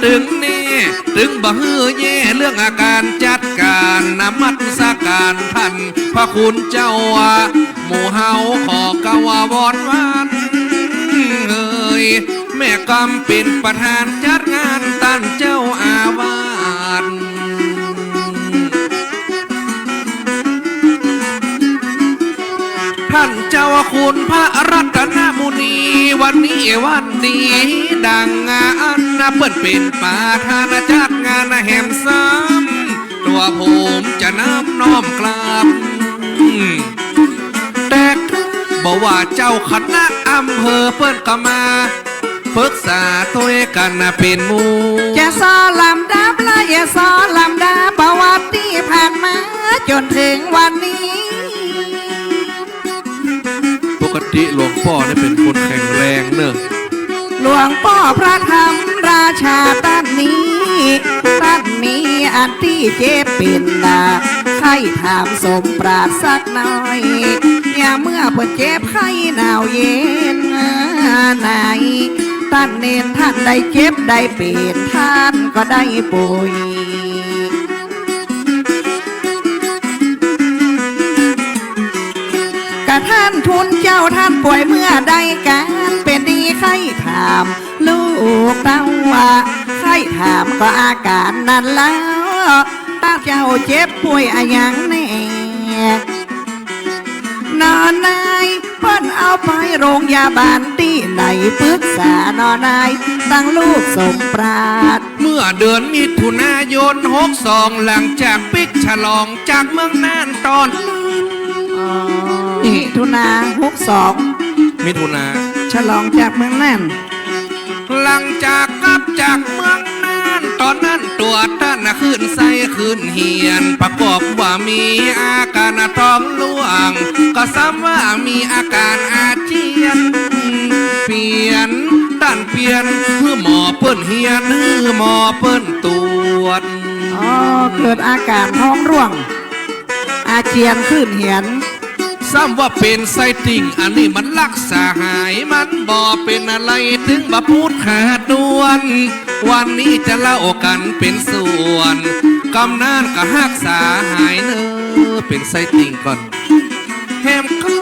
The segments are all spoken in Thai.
ตึงนี่ตึงบ่ฮือแย่เรื่องอาการจัดการนมัสการท่านพระคุณเจ้าหมู่เฮาขอกาวาวอนวันเอ่ยแม่กำเป็นประธานจัดงานตั้นเจ้าอาวาสท่านเจ้าคุณพระรัตนมุนีวันนี้วันดีดังงานเปิดเป็นประธานจัดงานแห่มซ้ำตัวผมจะน้อมกราบแต่บอกว่าเจ้าคณะอำเภอเปิ้นก็มาปรึกษาตัวกันเป็นหมู่จะสอลำดับและอย่าสอลำดับประวัติที่ผ่านมาจนถึงวันนี้ปกติหลวงพ่อได้เป็นคนแข็งแรงเนอะหลวงพ่อพระธรรมราชาตั้นนี้ตั้นมีอันที่เจ็บเป็นไข้ถามสมปราดสักหน่อยอย่าเมื่อเปิดเจ็บไข้หนาวเย็นไหนท่านเน้นท่านได้เจ็บได้เป็นท่านก็ได้ป่วยกะท่านทุนเจ้าท่านป่วยเมื่อใดการเป็นดีไข้ถามลูกเต้าว่าไข้ถามก็อาการนั้นแล้วตั้งเจ้าเจ็บป่วยอะยังแน่นอนนายเพิ่นเอาไปโรงยาบาลที่ไหนปรึกษานอนนายตั้งลูกสมปราดเมื่อเดือนมิถุนายน62หลังจากปิกฉลองจากเมืองน่านตอนมิถุนา62มิถุนาฉลองจากเมืองน่านหลังจากกลับจากเมืองน่านตอนนั้นตัวท่านขึ้นไส้ขึ้นเหียนประกอบว่ามีอาการท้องร่วงก็ซ้ำว่ามีอาการอาเจียนเปลี่ยนด้านเปลี่ยนเพื่อหมอเปิ้นเฮียนเพื่อหมอเปิ้นตรวจเกิดอาการท้องร่วงอาเจียนขึ้นเหียนซ้ำว่าเป็นไส้ติ่งอันนี้มันรักษาหายมันบ่เป็นอะไรถึงบ่พูดขาดดวนวันนี้จะเล่ากันเป็นส่วนกำนานก็รักษาหายเนอเป็นไส้ติ่งก่อนแฮมก็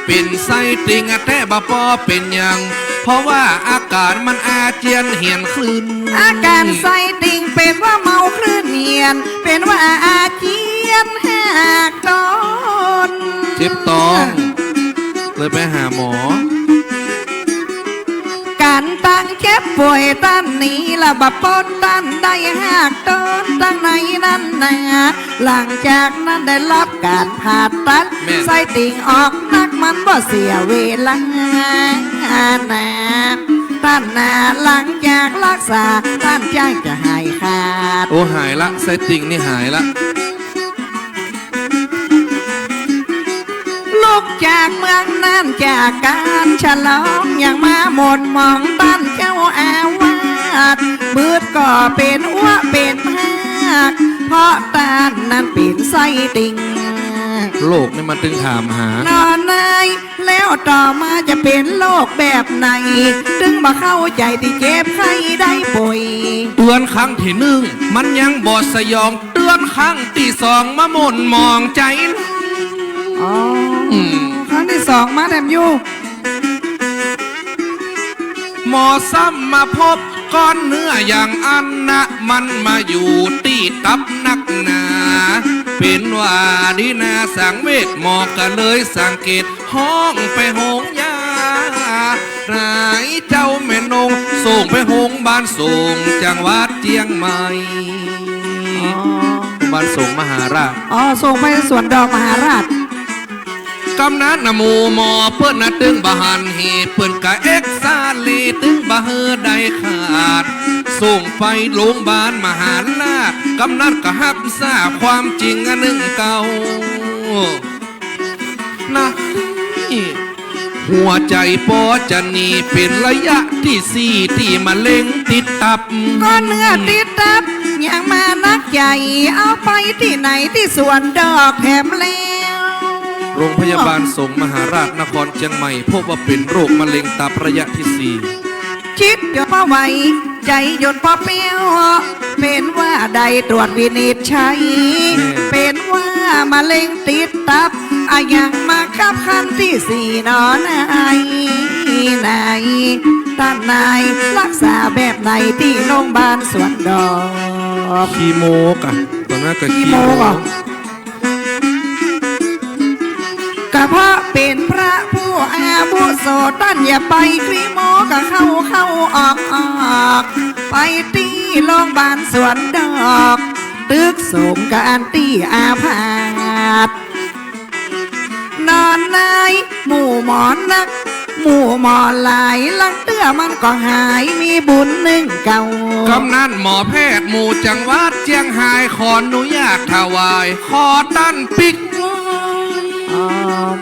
เป็นไส้ติ่งแต่บ่พอเป็นยังเพราะว่าอาการมันอาเจียนเหียนคลื่นอาการไส้ติ่งเป็นว่าเมาคลื่นเหียนเป็นว่าอาเจียนหักตอนเจ็บต้องเลยไปหาหมอการตั้งเจ็บป่วยตั้นนี้ละบะปนตั้นได้หักต้นตั้งในนั้นนะหลังจากนั้นได้รับการผ่าตัดไส้ติ่งออกนักมันบ่เสียเวลานะตั้นนาหลังจากรักษาตั้นจ้างจะหายขาดโอ้หายละไส้ติ่งนี่หายละลูกจากเมืองน่านจากการฉลองอย่างมาหมดมองตั้นเจ้าอาวาสมืดก็เป็นอ้วเป็นมากเพราะตานนั้นเป็นไส้ติ่งโลกนี่มันถึงถามหานอนนายแล้วต่อมาจะเป็นโรคแบบไหนถึงมาเข้าใจที่เจ็บไข้ได้ป่วยเตือนครั้งที่หนึ่งมันยังบอดสยองเตือนครั้งที่สองมาหม่นมองใจครั้งที่สองมาแถมอยู่หมอซ้ำมาพบก้อนเนื้ออย่างอันนะมันมาอยู่ตีตับนักหนาเป็นว่าดีนาสังเวชหมอก็เลยสังเกตห้องไปหงยาหายเจ้าแม่นงส่งไปหงบ้านส่งจังหวัดเจียงใหม่บ้านส่งมหาราชส่งไปสวนดอกมหาราชกำนันนมูหมอเปิ้นน่ะตึงบะหันเหตุเปิ้นกะเอ็กซาลีตึงบะเฮอได้ขาดส่งไปโรงพยาบาลมหาราชกำนันก็ฮับทราบความจริงอันหนึ่งเก่านะหัวใจปอจะนีเป็นระยะที่สี่ที่มะเร็งติดตับก็เนื้อติดตับยังมานักใหญ่เอาไปที่ไหนที่สวนดอกแถมแล้วโรงพยาบาลสงฆ์มหาราชนครเชียงใหม่พบว่าเป็นโรคมะเร็งตับระยะที่4 จิตหยดพอไหวใจหยดพอเปี้ยวเป็นว่าใดตรวจวินิจฉัยเป็นว่ามะเร็งติดตับอายังมาคับขั้นที่สี่นอนไหนท่านนายรักษาแบบไหนที่โรงพยาบาลสวนดอก คีโมกะตอนนั้นก็ คีโมเหรอ กะเพราะเป็นพระผู้อาวุโสท่านอย่าไปครีโมกะเข้าออกไปตีโรงพยาบาลสวนดอกตึกสมการตีอาพาธนอนนายหมู่หมอนนักหมู่หมอหลายลังเตื้อมันก็หายมีบุญหนึ่งเก่ากำนันหมอแพทย์หมู่จังหวัดเจียงไฮ้ขออนุญาตถวายขอตั้นปิก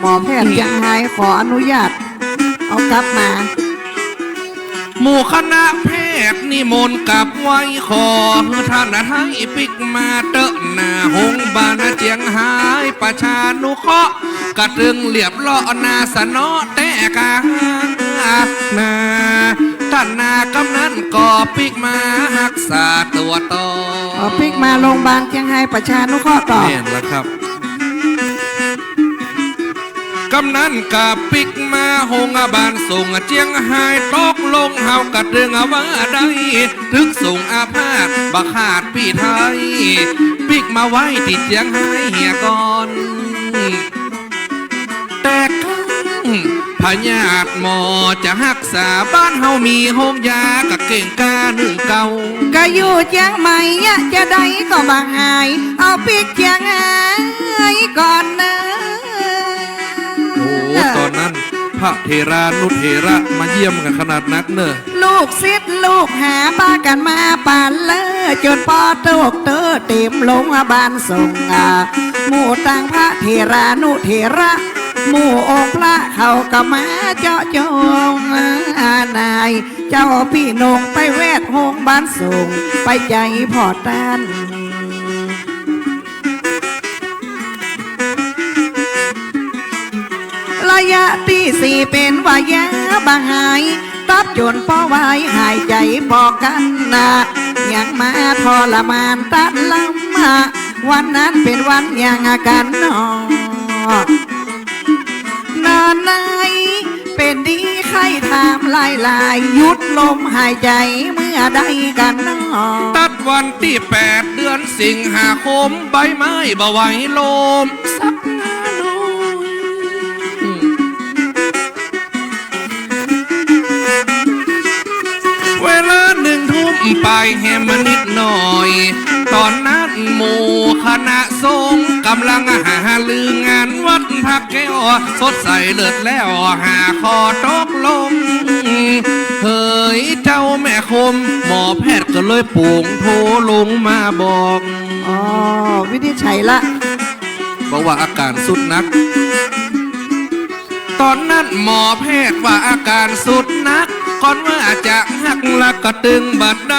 หมอแพทย์ยังไงขออนุญาตเอากลับมาหมู่คณะแพทย์นิมนต์กลับไว้ขอท่านให้ปิกมาเตอะหน้าหงบานาเจียงไฮ้ประชานุเคราะห์กระตึงเหลียบล้อนาสนอแต่กานาท่านนากำนันก่อปิกมารักษาตัวต่อปิกมาโรงพยาบาลเจียงไฮ้ประชานุเคราะห์ต่อแม่นแล้วครับกำนันกาปิกมาหงบานส่งเจียงไฮ้ตกลงเฮากระเดืองว่าได้ถึงส่งอาพาธบักขาดปีไทยปิกมาไว้ติดเจียงไฮ้เหียก่อนแต่พญาติหมอจะรักษาบ้านเฮามีโฮมยากะเก่งกาหนึ่งเก่าก็อยู่เจียงใหม่จะได้ก็บางหายเอาปิกเจียงไฮ้ก่อนนะตอนนั้นพระเทรานุเทระมาเยี่ยมกันขนาดนักเนอะลูกศิษย์ลูกหาปากันมาป่านเลอจนปอตกเตอเต็มลงบานส่งหมู่ต่างพระเทรานุเทระหมู่องค์พระเขาก็มาเจาะจงนายเจ้าพี่นงไปแวดหงบ้านส่งไปใจพอตันระยะที่สี่เป็นวายาบางหายตับจนป้อไว้หายใจพอกันนะยังมาทรมานตัดลำมาวันนั้นเป็นวันยังอาการนอนอนไหนเป็นดีใครถามลายหยุดลมหายใจเมื่อใดกันนอตัดวันที่8 เดือนสิงหาคมใบไม้บ่ไหวลมสักเวลา1 ทุ่มไปแฮมนิดหน่อยตอนนั้นหมู่คณะสงฆ์กำลังหาลืองานวัดพักแก้วสดใสเลิศแล้วหาคอตกลงเฮ้ยเจ้าแม่คมหมอแพทย์ก็เลยปูงโทรลงมาบอกวินิจฉัยละบอกว่าอาการสุดนักตอนนั้นหมอแพทย์ว่าอาการสุดนักก่อนว่าจะหักลักกระตึงบัดใด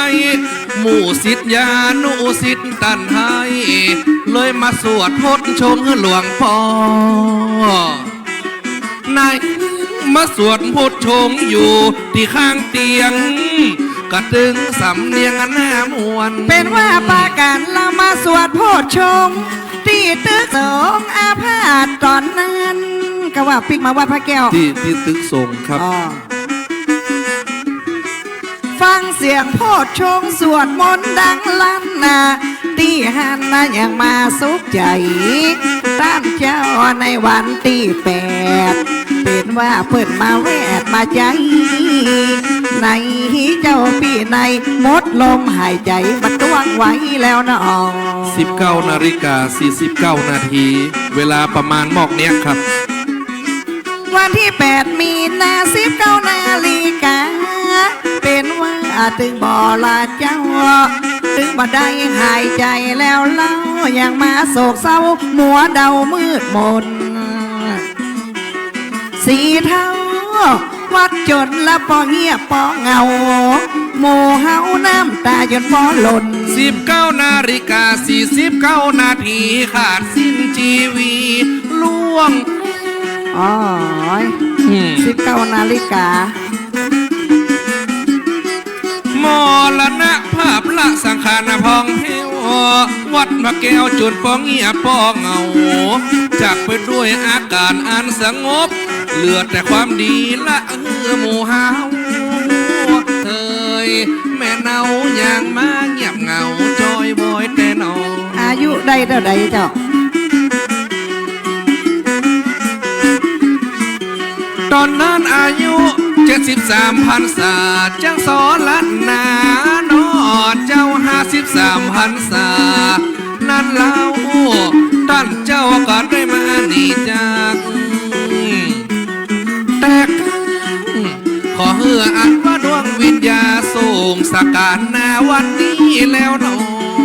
หมู่ศิษยานุศิษย์ตันให้เลยมาสวดพจน์ชมหลวงพ่อนายมาสวดพจน์ชมอยู่ที่ข้างเตียงกระตึงสำเนียงหน้ามวนเป็นว่าปาการเรามาสวดพจน์ชมที่ตึกสงอาพาธตอนนั้นก็ว่าปิกมาวัดพระแก้วที่ตึกสงครับฟังเสียงโพดชงสวดมนต์ดังลั่นนาตีหันนะยังมาสุขใจตามเจ้าในวันที่8เป็นว่าเปิดมาแวดมาใจในเจ้าปีในหมดลมหายใจมันต้วงไว้แล้วนะ19:49 นาทีเวลาประมาณหมอกเนี้ยครับวันที่8 มีนา19 นาฬิกาเป็นว่าถึงบ่อลาเจ้าถึงบ่ได้หายใจแล้วเล่ายังมาโศกเศร้ามัวเดามืดมนสีเทาวัดจนละปอเงียบปอเงาโมเฮาน้ำตาจนปอหล่น19:49 นาทีขาดสิ้นชีวีล่วง19 นาฬิกา มรณะภาพละสังขารพองเพววัดพระแก้วจุดปองเงียบปองเงาจากไปด้วยอาการอันสงบเหลือแต่ความดีละหมู่เฮาเฮ้ยแม่เนาอย่างมาเงียบเหงาจอยบอยแต่นออายุได้เท่าใดเจ้าตอนนั้นอายุ73 พรรษาจังสอนลัดนานอเจ้า53 พรรษานั่นเล่าท่านเจ้าก็ได้มาหนีจากแต่ขอเฮืออันว่าดวงวิญญาสูงสการนาวันนี้แล้วนอ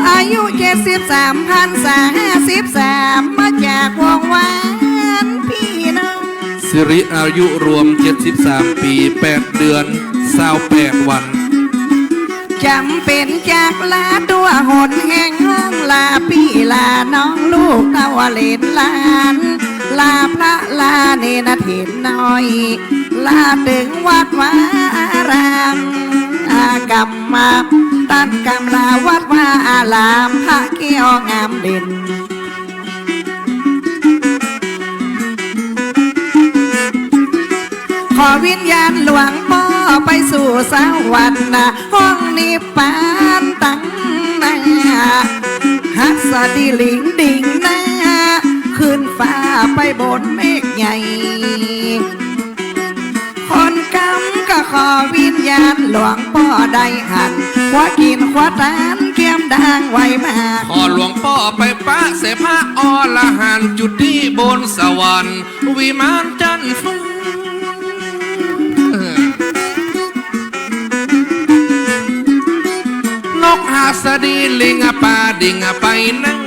อายุ73 พรรษา53มาจากวงวานพี่น้องสิริอายุรวม73 ปี8 เดือน28 วันจำเป็นจากลาตัวหนแห่งห้องลาพี่ลาน้องลูกตาวเลนลานลาพระลาเนนเถนน้อยลาถึงวัดวาอารามอากรรมมาตันกรรมลาวัดวาอารามพระเกี้ยวงามเด่นขอวิญญาณหลวงพ่อไปสู่สวรรค์ห้องนิพพานตั้งนาหัสดีลิงดิ่งนาขึ้นฟ้าไปบนเมฆใหญ่คนกรรมก็ขอวิญญาณหลวงพ่อได้หันขวากินขวาทานเกี่ยมดังไว้มาขอหลวงพ่อไปปะเสพะอรหันต์จุดที่บนสวรรค์วิมานจันทร์ฟ้านกหัสดีลิงป่าดิ่งไปนั่ง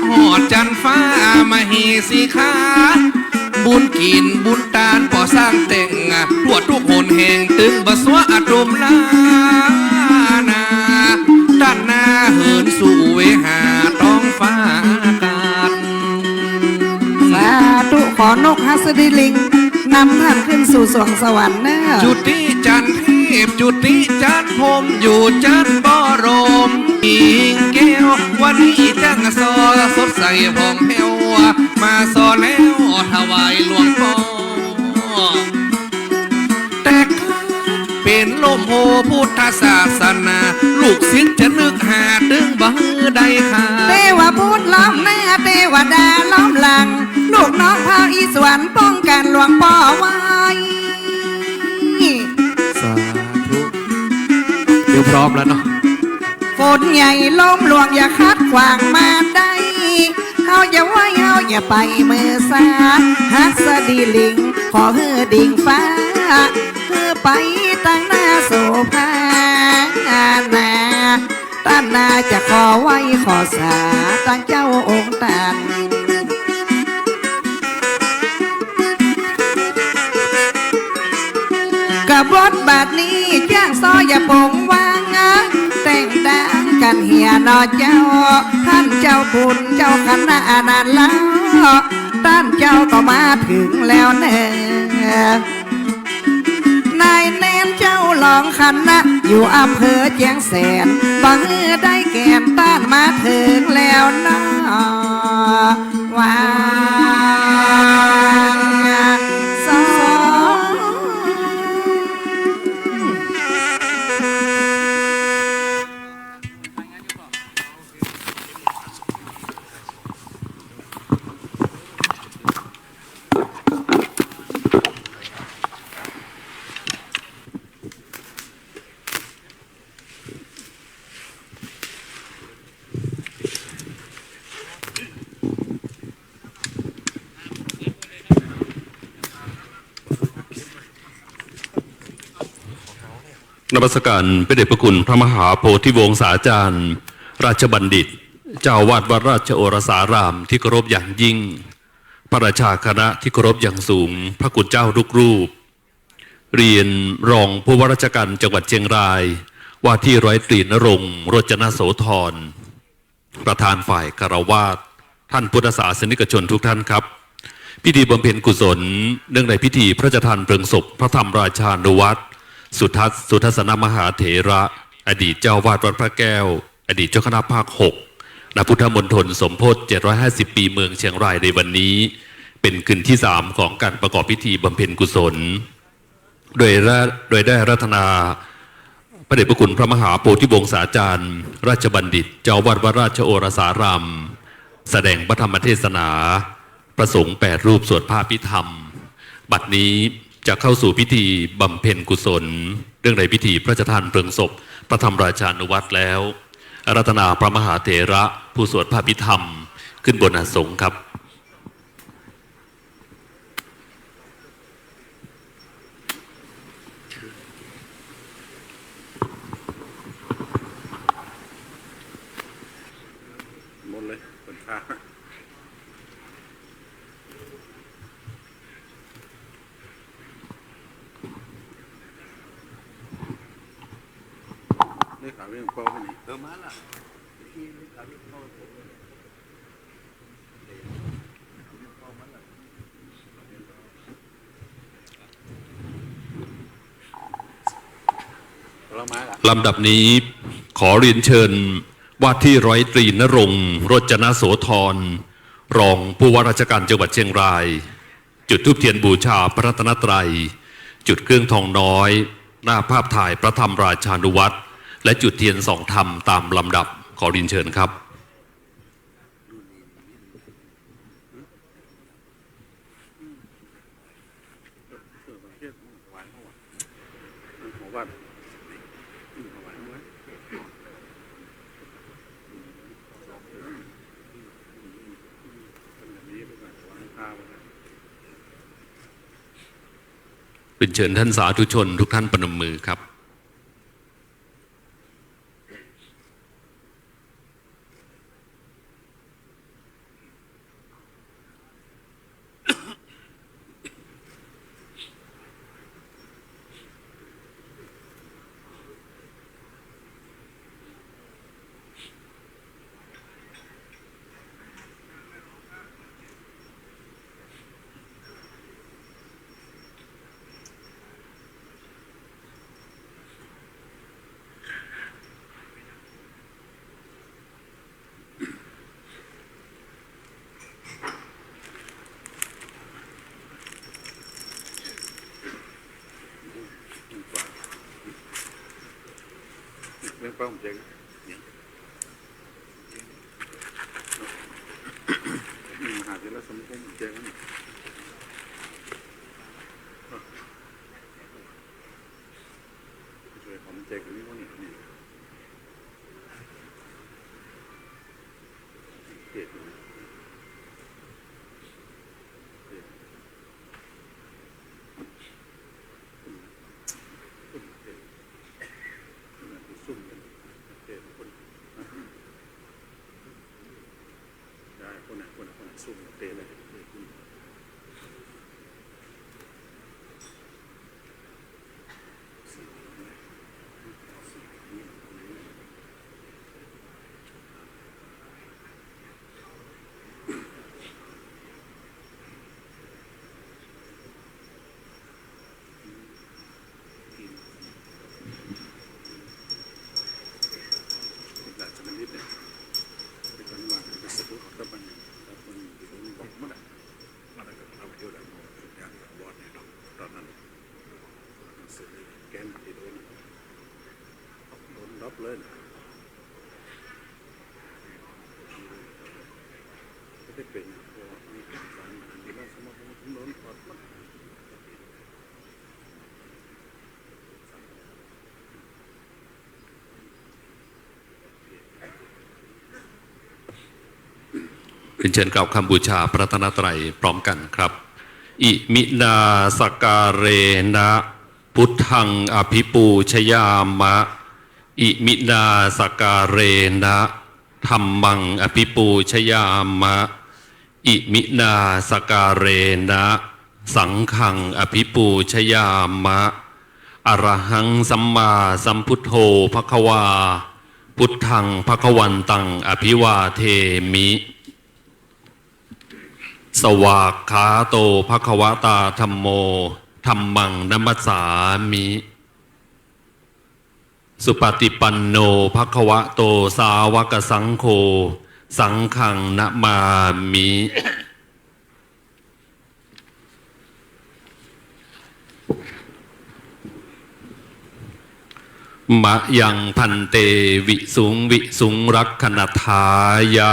หอดจันฟ้ามาเฮสีขาบุญกินบุญตานพอสร้างแต่งทั่วทุกหนแห่งตึงบสวะอารมลานาด้านหน้าเหินสู่เวหาต้องฟ้าอากาศสาธุขอนกหัสดีลิงนำท่านขึ้นสู่สวงสวรรค์เนอะจุดที่จันเทพจุดที่จันพรมอยู่จันบรมอิงแก้ววันนี้จังซอสดใสผ่องแผ้วมาซอแล้วถวายหลวงพ่อแต่เป็นลมโพพุทธศาสนาลูกศิษย์จะนึกหาดึงบ่ฮือใดค่ะเทวพูดล้อมหน้าเทวดาล้อมหลังลูกน้องพาอีสวนป้องกันหลวงพ่อไว้สาธุเดี๋ยวพร้อมแล้วเนาะฝนใหญ่ลมหลวงอย่าคัดขวางมาได้เฮาอย่าไว้เฮาอย่าไปมือซาฮัสดีลิงขอเฮือดิ่งฟ้าเฮือไปตั้งหน้าโสภานาตั้งนาจะขอไว้ขอสาตั้งเจ้าองค์ตันกะบทบาทนี้จ้างซออย่าปงวางแต่งดังกันเหียนอเจ้าท่านเจ้าบุญเจ้าคณะนานแล้วท่านเจ้าก็มาถึงแล้วเนนายแนนเจ้าหลองคณะอยู่อำเภอแจ้งแสนบังได้แก่นต้านมาถึงแล้วนะว้านมัสการพระเดชพระคุณพระมหาโพธิวงศาจารย์ราชบัณฑิตเจ้าวาดวัดราชโอรสารามที่เคารพอย่างยิ่งพระราชาคณะที่เคารพอย่างสูงพระคุณเจ้าทุกรูปเรียนรองผู้ว่าราชการจังหวัดเชียงรายว่าที่ร้อยตรีณรงค์โรจนโสธรประธานฝ่ายคารวาสท่านพุทธศาสนิกชนทุกท่านครับพิธีบำเพ็ญกุศลเนื่องในพิธีพระราชทานเพลิงศพพระธรรมราชานุวัตรสุทัศนมหาเถระ อดีตเจ้าวาดวัดพระแก้วอดีตเจ้าคณะภาค6ณพุทธมณฑลสมโพธิ750 ปีเมืองเชียงรายในวันนี้เป็นคืนที่3ของการประกอบพิธีบำเพ็ญกุศลโดยได้รัตนาพระเดชพระคุณพระมหาโพธิวงศาจารย์ราชบัณฑิตเจ้าวาดวัดราชโอรสารามแสดงพระธรรมเทศนาประสงค์8 รูปสวดพระพิธรรมบัดนี้จะเข้าสู่พิธีบำเพ็ญกุศลเรื่องในพิธีพระราชทานเพลิงศพพระธรรมราชานุวัตรแล้วอาราธนาพระมหาเถระผู้สวดพระพิธรรมขึ้นบนอาสงฆ์ครับหมดเลยคนพาได้ข่าวเรื่องพ่อคนนี้มาละลำดับนี้ขอเรียนเชิญว่าที่ร้อยตรีณรงค์รจนโสธรรองผู้ว่าราชการจังหวัดเชียงรายจุดธูปเทียนบูชาพระรัตนตรัยจุดเครื่องทองน้อยหน้าภาพถ่ายพระธรรมราชานุวัตรและจุดเทียนส่องธรรมตามลำดับขอเรียนเชิญครับเป็นเชิญท่านสาธุชนทุกท่านประนมมือครับเรื่องเป้าผมเจ๊งหาเสร็จแล้วสมคมเจ๊งช่วยผมเจ๊งนี่วันนี้เจ็บซุ่มกันเจ็บคนได้คนซุ่มเตะเลยเลยก็ได้เป็นตัวมีการสารอันนี้เราสมมติว่าล้นพอดมันเป็นเชิญกล่าวคำบูชาพระรัตนตรัยพร้อมกันครับอิมินาสการเรนะพุทธังอภิปูชยามะอิมินาสการเรนะธัมมังอภิปูชยามะอิมินาสการเรนะสังฆังอภิปูชยามะอรหังสัมมาสัมพุทโธภควาพุทธังภควันตังอภิวาเทมิสวากขาโตภควตาธัมโมธัมมังนัมสสามิ สุปฏิปันโนภควะโตสาวกสังโฆสังฆังนะมามิมะยังพันเตวิสุงรักขณทายะ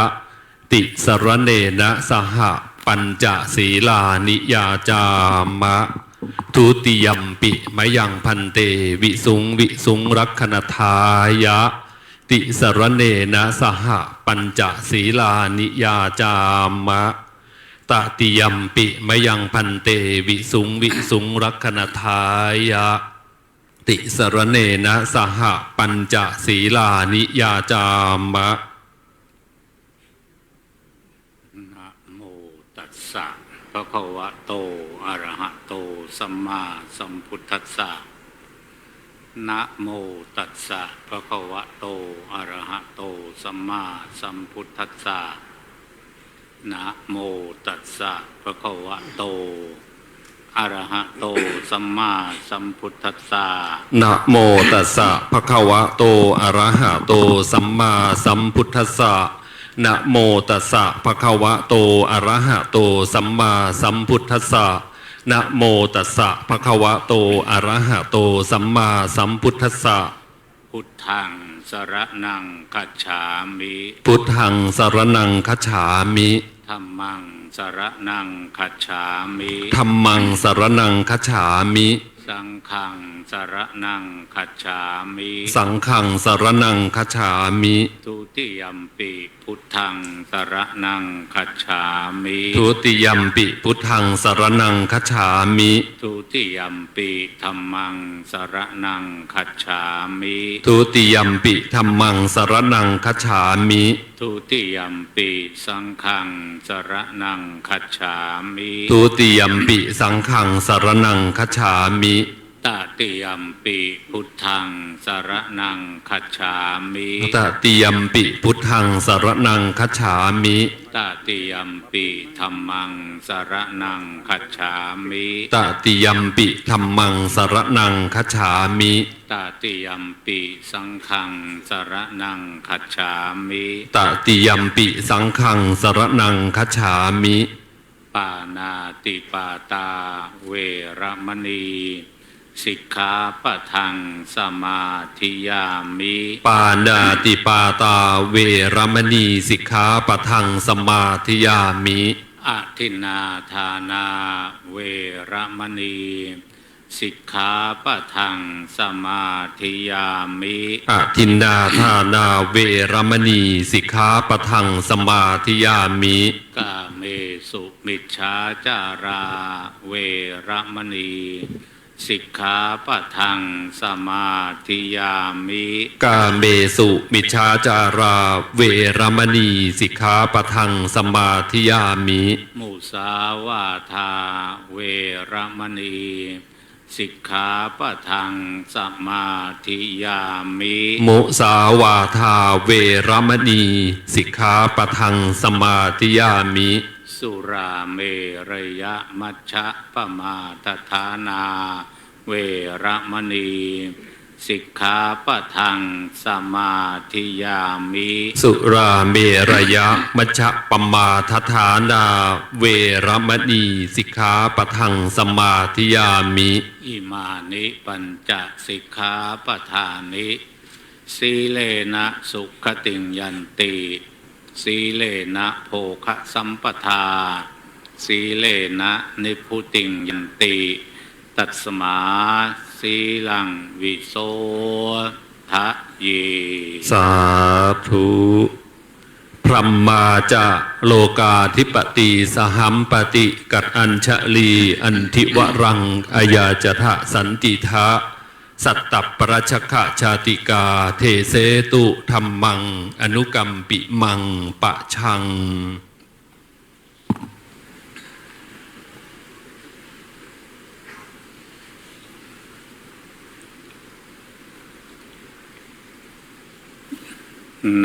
ติสรเนนะสหปัญจศีลานิยาจามะทุติยัมปิมะยังพันเตวิสุงรักขณทายะติสรเนนะสหปัญจศีลานิยาจามะตติยัมปิมะยังพันเตวิสุงรักขณทายะติสรเนนะสหปัญจศีลานิยาจามะนะโมตัสสะภะคะวะโตอะระหะโตสัมมาสัมพุทธัสสะนะโมตัสสะภะคะวะโตอะระหะโตสัมมาสัมพุทธัสสะนะโมตัสสะภะคะวะโตอะระหะโตสัมมาสัมพุทธัสสะนะโมตัสสะภะคะวะโตอะระหะโตสัมมาสัมพุทธัสสะนะโมตัสสะภะคะวะโตอะระหะโตสัมมาสัมพุทธัสสะนะโมตัสสะภะคะวะโตอะระหะโตสัมมาสัมพุทธัสสะพุทธังสรณังคัจฉามิพุทธังสรณังคัจฉามิธัมมังสรณังคัจฉามิธัมมังสรณังคัจฉามิสังฆังสรณังคัจฉามิสังฆังสรณังคัจฉามิทุติยัมปิพุทธังสรณังคัจฉามิทุติยัมปิพุทธังสรณังคัจฉามิทุติยัมปิธัมมังสรณังคัจฉามิทุติยัมปิธัมมังสรณังคัจฉามิทุติยัมปิสังฆังสรณังคัจฉามิทุติยัมปิสังฆังสรณังคัจฉามิตติยัมปิพุทธังสรณังคัจฉามิตติยัมปิพุทธังสรณังคัจฉามิตติยัมปิธัมมังสรณังคัจฉามิตติยัมปิธัมมังสรณังคัจฉามิตติยัมปิสังฆังสรณังคัจฉามิตติยัมปิสังฆังสรณังคัจฉามิปานาติปาตาเวรมณีสิกขาปะทังสมาธิยามิปานาติปาตาเวรมณีสิกขาปะทังสมาธิยามิอทินนาทานาเวรมณีสิกขาปะทังสมาธิยามิอทินนาทานาเวรมณีสิกขาปะทังสมาธิยามิกาเมสุมิจฉาจาราเวรมณีสิกขาปะทังสมาธิยามิกาเมสุมิจฉาจาราเวรมณีสิกขาปะทังสมาธิยามิมุสาวาทาเวรมณีสิกขาปะทังสมาธิยามิมุสาวาทาเวรมณีสิกขาปะทังสมาธิยามิสุราเมรยมัชฌะปมาทฐานาเวรมณีสิกขาปะทังสมาธิยามิสุราเมรยมัชฌะปมาทฐานาเวรมณีสิกขาปะทังสมาธิยามิอิมานิปัญจสิกขาปทานิสีเลนะสุขติงยันติสีเลนะโภคสัมปทาสีเลนะนิพพุติงยันติตัสมาสีลังวิโสทะเยสาธุพรหมาจะโลกาธิปติสหัมปติกัดอัญชลีอันทิวรังอยาจทะสันติทะสัตตปรัชขะชาติกาเทเสตุธัมมังอนุกัมปิมังปะชัง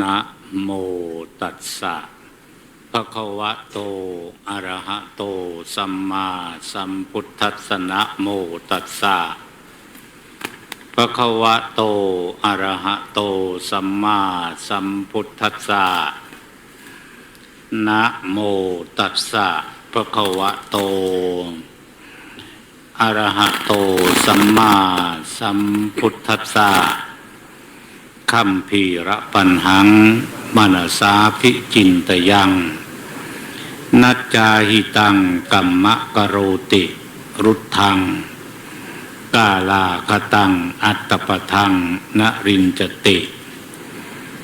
นะโมตัสสะภะคะวะโตอะระหะโตสัมมาสัมพุทธัสสะนะโมตัสสะ ภะคะวะโตอะระหะโตสัมมาสัมพุทธัสสะนะโมตัสสะภะคะวะโตอะระหะโตสัมมาสัมพุทธัสสะคัมภีระปัญหังมนัสสาภิจินตยังนัจจาหิตังกัมมะกโรติรุทธังกาลาคตังอัตตปทังนรินจติ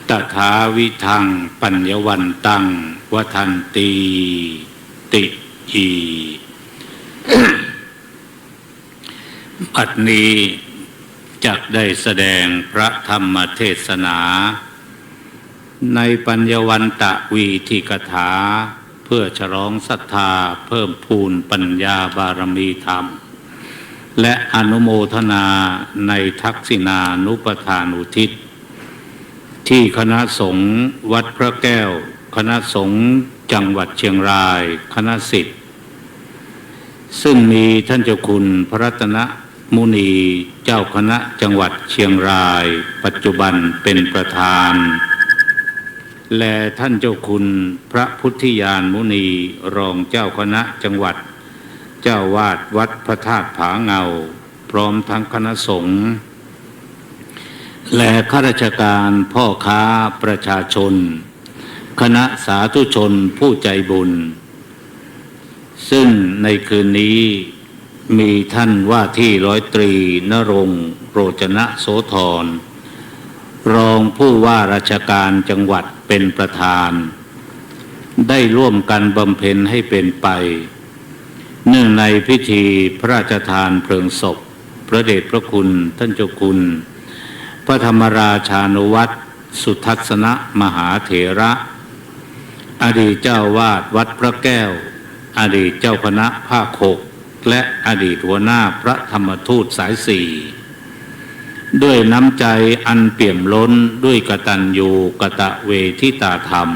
ตถาวิทังปัญญวันตังวทันตีติอี บัดนี้จักได้แสดงพระธรรมเทศนาในปัญญวันตะวีทิกถาเพื่อฉลองศรัทธาเพิ่มพูนปัญญาบารมีธรรมและอนุโมทนาในทักษิณานุปทานุทิศที่คณะสงฆ์วัดพระแก้วคณะสงฆ์จังหวัดเชียงรายคณะศิษย์ซึ่งมีท่านเจ้าคุณพระรัตนมุนีเจ้าคณะจังหวัดเชียงรายปัจจุบันเป็นประธานและท่านเจ้าคุณพระพุทธิยานมุนีรองเจ้าคณะจังหวัดเจ้าวาดวัดพระธาตุผาเงาพร้อมทั้งคณะสงฆ์และข้าราชการพ่อค้าประชาชนคณะสาธุชนผู้ใจบุญซึ่งในคืนนี้มีท่านว่าที่ร้อยตรีณรงค์โรจนะโสธรรองผู้ว่าราชการจังหวัดเป็นประธานได้ร่วมกันบำเพ็ญให้เป็นไปเนื่องในพิธีพระราชทานเพลิงศพพระเดชพระคุณท่านเจ้าคุณพระธรรมราชานุวัตรสุทัศนมหาเถระอดีตเจ้าวาดวัดพระแก้วอดีตเจ้าคณะภาค6และอดีตหัวหน้าพระธรรมทูตสาย4ด้วยน้ำใจอันเปี่ยมล้นด้วยกตัญญูกตเวทิตาธรรม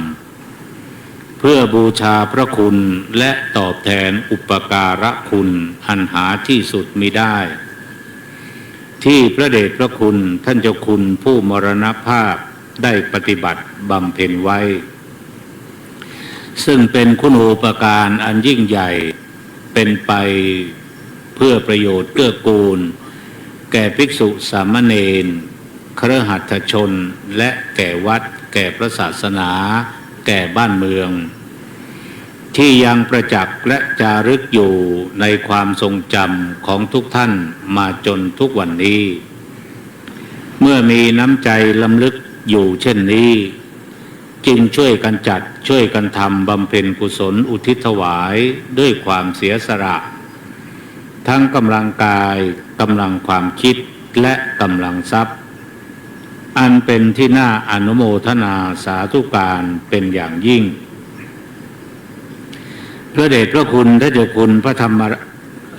เพื่อบูชาพระคุณและตอบแทนอุปการะคุณอันหาที่สุดมิได้ที่พระเดชพระคุณท่านเจ้าคุณผู้มรณภาพได้ปฏิบัติบำเพ็ญไว้ซึ่งเป็นคุณูปการอันยิ่งใหญ่เป็นไปเพื่อประโยชน์เกื้อกูลแก่ภิกษุสามเณรคฤหัสถชนและแก่วัดแก่พระศาสนาแก่บ้านเมืองที่ยังประจักษ์และจารึกอยู่ในความทรงจำของทุกท่านมาจนทุกวันนี้เมื่อมีน้ำใจลำลึกอยู่เช่นนี้จึงช่วยกันจัดช่วยกันทำบำเพ็ญกุศลอุทิศถวายด้วยความเสียสละทั้งกำลังกายกำลังความคิดและกำลังทรัพย์อันเป็นที่น่าอนุโมทนาสาธุการเป็นอย่างยิ่งพระเดชพระคุณท่านเจ้าคุณพระธรรม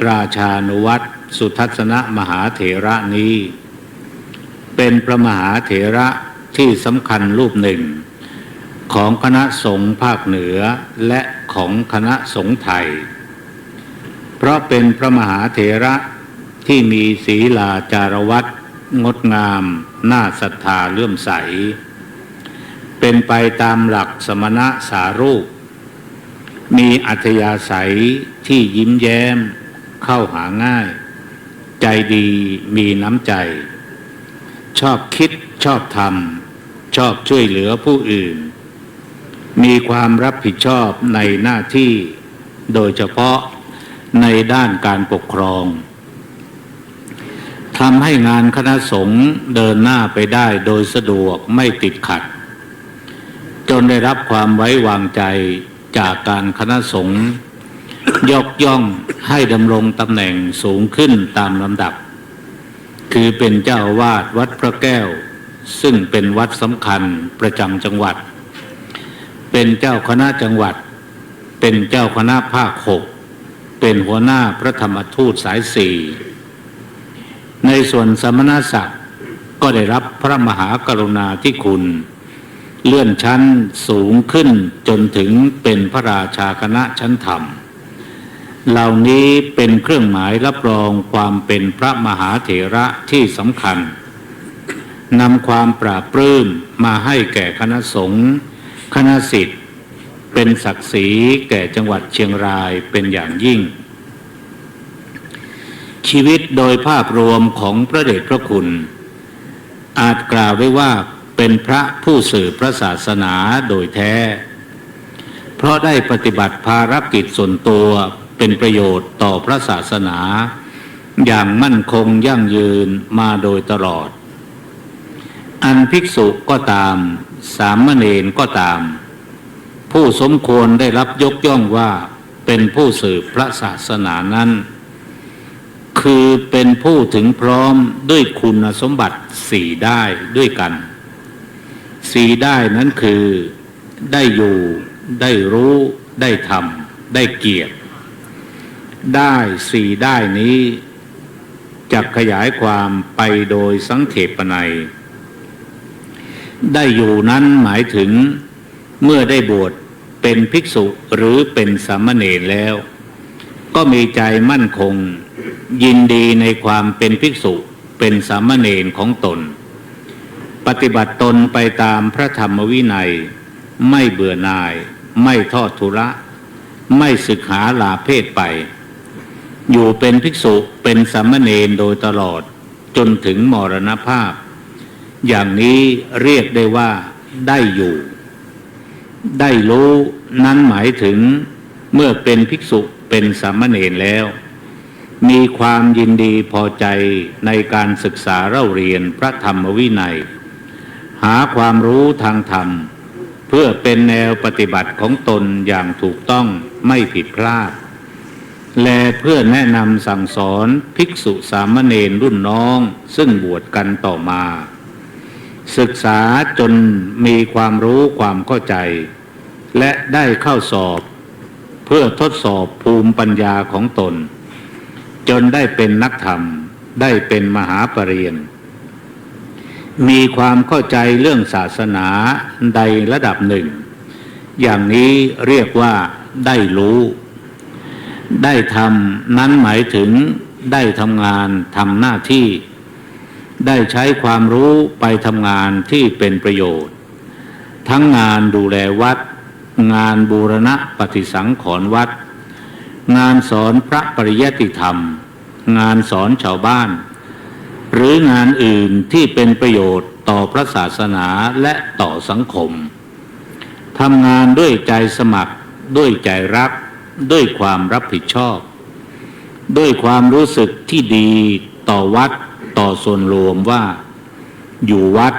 ราชานุวัตรสุทัศนมหาเถระนี้เป็นพระมหาเถระที่สำคัญรูปหนึ่งของคณะสงฆ์ภาคเหนือและของคณะสงฆ์ไทยเพราะเป็นพระมหาเถระที่มีศีลาจารวัตรงดงามน่าศรัทธาเลื่อมใสเป็นไปตามหลักสมณะสารูปมีอัธยาศัยที่ยิ้มแย้มเข้าหาง่ายใจดีมีน้ำใจชอบคิดชอบทำชอบช่วยเหลือผู้อื่นมีความรับผิดชอบในหน้าที่โดยเฉพาะในด้านการปกครองทำให้งานคณะสงฆ์เดินหน้าไปได้โดยสะดวกไม่ติดขัดจนได้รับความไว้วางใจจากการคณะสงฆ์ยกย่องให้ดำรงตำแหน่งสูงขึ้นตามลำดับคือเป็นเจ้าอาวาสวัดพระแก้วซึ่งเป็นวัดสำคัญประจำจังหวัดเป็นเจ้าคณะจังหวัดเป็นเจ้าคณะภาค6เป็นหัวหน้าพระธรรมทูตสาย4ในส่วนสมณศักดิ์ก็ได้รับพระมหากรุณาธิคุณเลื่อนชั้นสูงขึ้นจนถึงเป็นพระราชาคณะชั้นธรรม เหล่านี้เป็นเครื่องหมายรับรองความเป็นพระมหาเถระที่สำคัญนำความปราบปลื้มมาให้แก่คณะสงฆ์คณะศิษย์เป็นศักดิ์ศรีแก่จังหวัดเชียงรายเป็นอย่างยิ่งชีวิตโดยภาพรวมของพระเดชพระคุณอาจกล่าวได้ว่าเป็นพระผู้สืบพระศาสนาโดยแท้เพราะได้ปฏิบัติภารกิจส่วนตัวเป็นประโยชน์ต่อพระศาสนาอย่างมั่นคงยั่งยืนมาโดยตลอดอันภิกษุก็ตามสามเณรก็ตามผู้สมควรได้รับยกย่องว่าเป็นผู้สืบพระศาสนานั้นคือเป็นผู้ถึงพร้อมด้วยคุณสมบัติสี่ได้ด้วยกันสี่ได้นั้นคือได้อยู่ได้รู้ได้ทำได้เกียรติได้สี่ได้นี้จะขยายความไปโดยสังเขปนัยได้อยู่นั้นหมายถึงเมื่อได้บวชเป็นภิกษุหรือเป็นสามเณรแล้วก็มีใจมั่นคงยินดีในความเป็นภิกษุเป็นสามเณรของตนปฏิบัติตนไปตามพระธรรมวินัยไม่เบื่อหน่ายไม่ทอดทุระไม่ศึกหาลาเพศไปอยู่เป็นภิกษุเป็นสามเณรโดยตลอดจนถึงมรณภาพอย่างนี้เรียกได้ว่าได้อยู่ได้รู้นั้นหมายถึงเมื่อเป็นภิกษุเป็นสามเณรแล้วมีความยินดีพอใจในการศึกษาเล่าเรียนพระธรรมวินัยหาความรู้ทางธรรมเพื่อเป็นแนวปฏิบัติของตนอย่างถูกต้องไม่ผิดพลาดและเพื่อแนะนำสั่งสอนภิกษุสามเณรรุ่นน้องซึ่งบวชกันต่อมาศึกษาจนมีความรู้ความเข้าใจและได้เข้าสอบเพื่อทดสอบภูมิปัญญาของตนจนได้เป็นนักธรรมได้เป็นมหาปรริญญามีความเข้าใจเรื่องศาสนาใดระดับหนึ่งอย่างนี้เรียกว่าได้รู้ได้ทำนั้นหมายถึงได้ทำงานทำหน้าที่ได้ใช้ความรู้ไปทำงานที่เป็นประโยชน์ทั้งงานดูแลวัดงานบูรณะปฏิสังขรณ์วัดงานสอนพระปริยัติธรรมงานสอนชาวบ้านหรืองานอื่นที่เป็นประโยชน์ต่อพระศาสนาและต่อสังคมทำงานด้วยใจสมัครด้วยใจรักด้วยความรับผิดชอบด้วยความรู้สึกที่ดีต่อวัดต่อส่วนรวมว่าอยู่วัด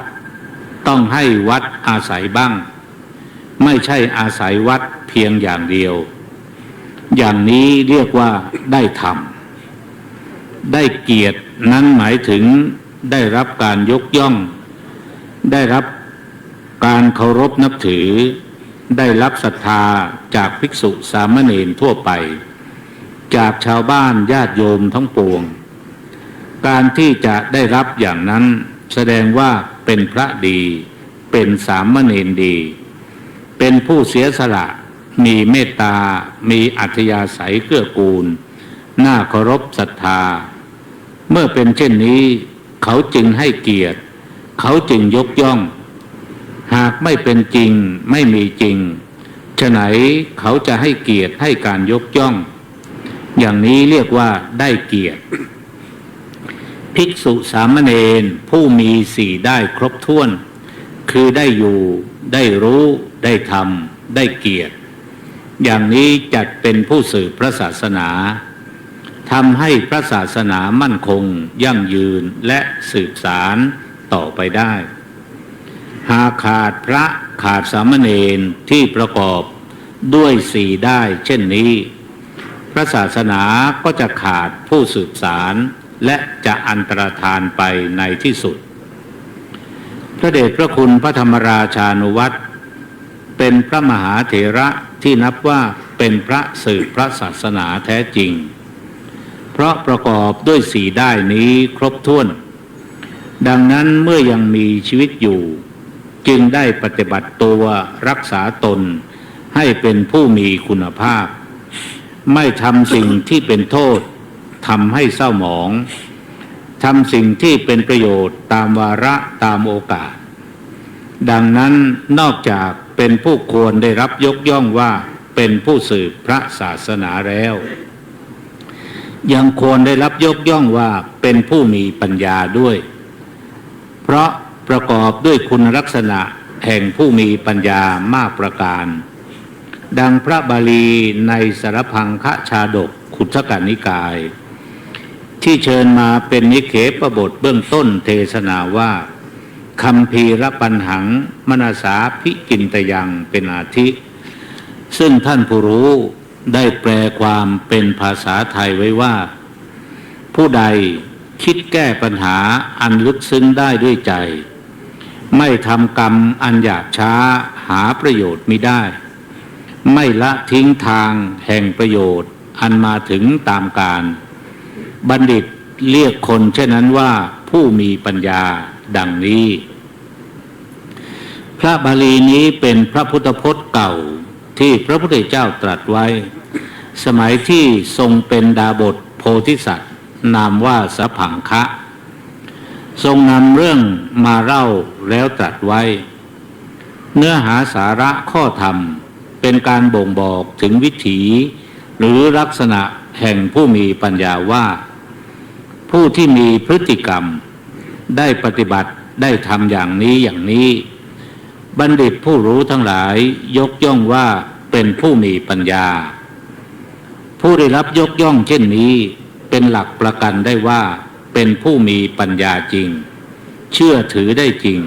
ต้องให้วัดอาศัยบ้างไม่ใช่อาศัยวัดเพียงอย่างเดียวอย่างนี้เรียกว่าได้ทำได้เกียรตินั้นหมายถึงได้รับการยกย่องได้รับการเคารพนับถือได้รับศรัทธาจากภิกษุสามเณรทั่วไปจากชาวบ้านญาติโยมทั้งปวงการที่จะได้รับอย่างนั้นแสดงว่าเป็นพระดีเป็นสามเณรดีเป็นผู้เสียสละมีเมตตามีอัธยาศัยเกื้อกูลน่าเคารพศรัทธาเมื่อเป็นเช่นนี้เขาจึงให้เกียรติเขาจึงยกย่องหากไม่เป็นจริงไม่มีจริงฉะไหนเขาจะให้เกียรติให้การยกย่องอย่างนี้เรียกว่าได้เกียรติภิกษุสามเณรผู้มีสี่ได้ครบถ้วนคือได้อยู่ได้รู้ได้ทำได้เกียรติอย่างนี้จัดเป็นผู้สืบพระศาสนาทำให้พระศาสนามั่นคงยั่งยืนและสืบสานต่อไปได้หากขาดพระขาดสามเณรที่ประกอบด้วยสี่ได้เช่นนี้พระศาสนาก็จะขาดผู้สืบสานและจะอันตรธานไปในที่สุดพระเดชพระคุณพระธรรมราชานุวัตรเป็นพระมหาเถระที่นับว่าเป็นพระสืบพระศาสนาแท้จริงเพราะประกอบด้วยสี่ได้นี้ครบถ้วนดังนั้นเมื่อยังมีชีวิตอยู่จึงได้ปฏิบัติตัวรักษาตนให้เป็นผู้มีคุณภาพ ไม่ทำสิ่งที่เป็นโทษทำให้เศร้าหมองทำสิ่งที่เป็นประโยชน์ตามวาระตามโอกาสดังนั้นนอกจากเป็นผู้ควรได้รับยกย่องว่าเป็นผู้สืบพระศาสนาแล้วยังควรได้รับยกย่องว่าเป็นผู้มีปัญญาด้วยเพราะประกอบด้วยคุณลักษณะแห่งผู้มีปัญญามากประการดังพระบาลีในสรพังคชาดกขุททกนิกายที่เชิญมาเป็นนิเขปบทเบื้องต้นเทศนาว่าคัมภีรปัญหังมนสาภิกินตยังเป็นอาทิซึ่งท่านผู้รู้ได้แปลความเป็นภาษาไทยไว้ว่าผู้ใดคิดแก้ปัญหาอันลึกซึ้งได้ด้วยใจไม่ทำกรรมอันหยาบช้าหาประโยชน์มิได้ไม่ละทิ้งทางแห่งประโยชน์อันมาถึงตามกาลบัณฑิตเรียกคนเช่นนั้นว่าผู้มีปัญญาดังนี้พระบาลีนี้เป็นพระพุทธพจน์เก่าที่พระพุทธเจ้าตรัสไว้สมัยที่ทรงเป็นดาบสโพธิสัตว์นามว่าสผังคะทรงนำเรื่องมาเล่าแล้วตรัสไว้เนื้อหาสาระข้อธรรมเป็นการบ่งบอกถึงวิถีหรือลักษณะแห่งผู้มีปัญญาว่าผู้ที่มีพฤติกรรมได้ปฏิบัติได้ทำอย่างนี้อย่างนี้บัณฑิตผู้รู้ทั้งหลายยกย่องว่าเป็นผู้มีปัญญาผู้ได้รับยกย่องเช่นนี้เป็นหลักประกันได้ว่าเป็นผู้มีปัญญาจริงเชื่อถือได้จริง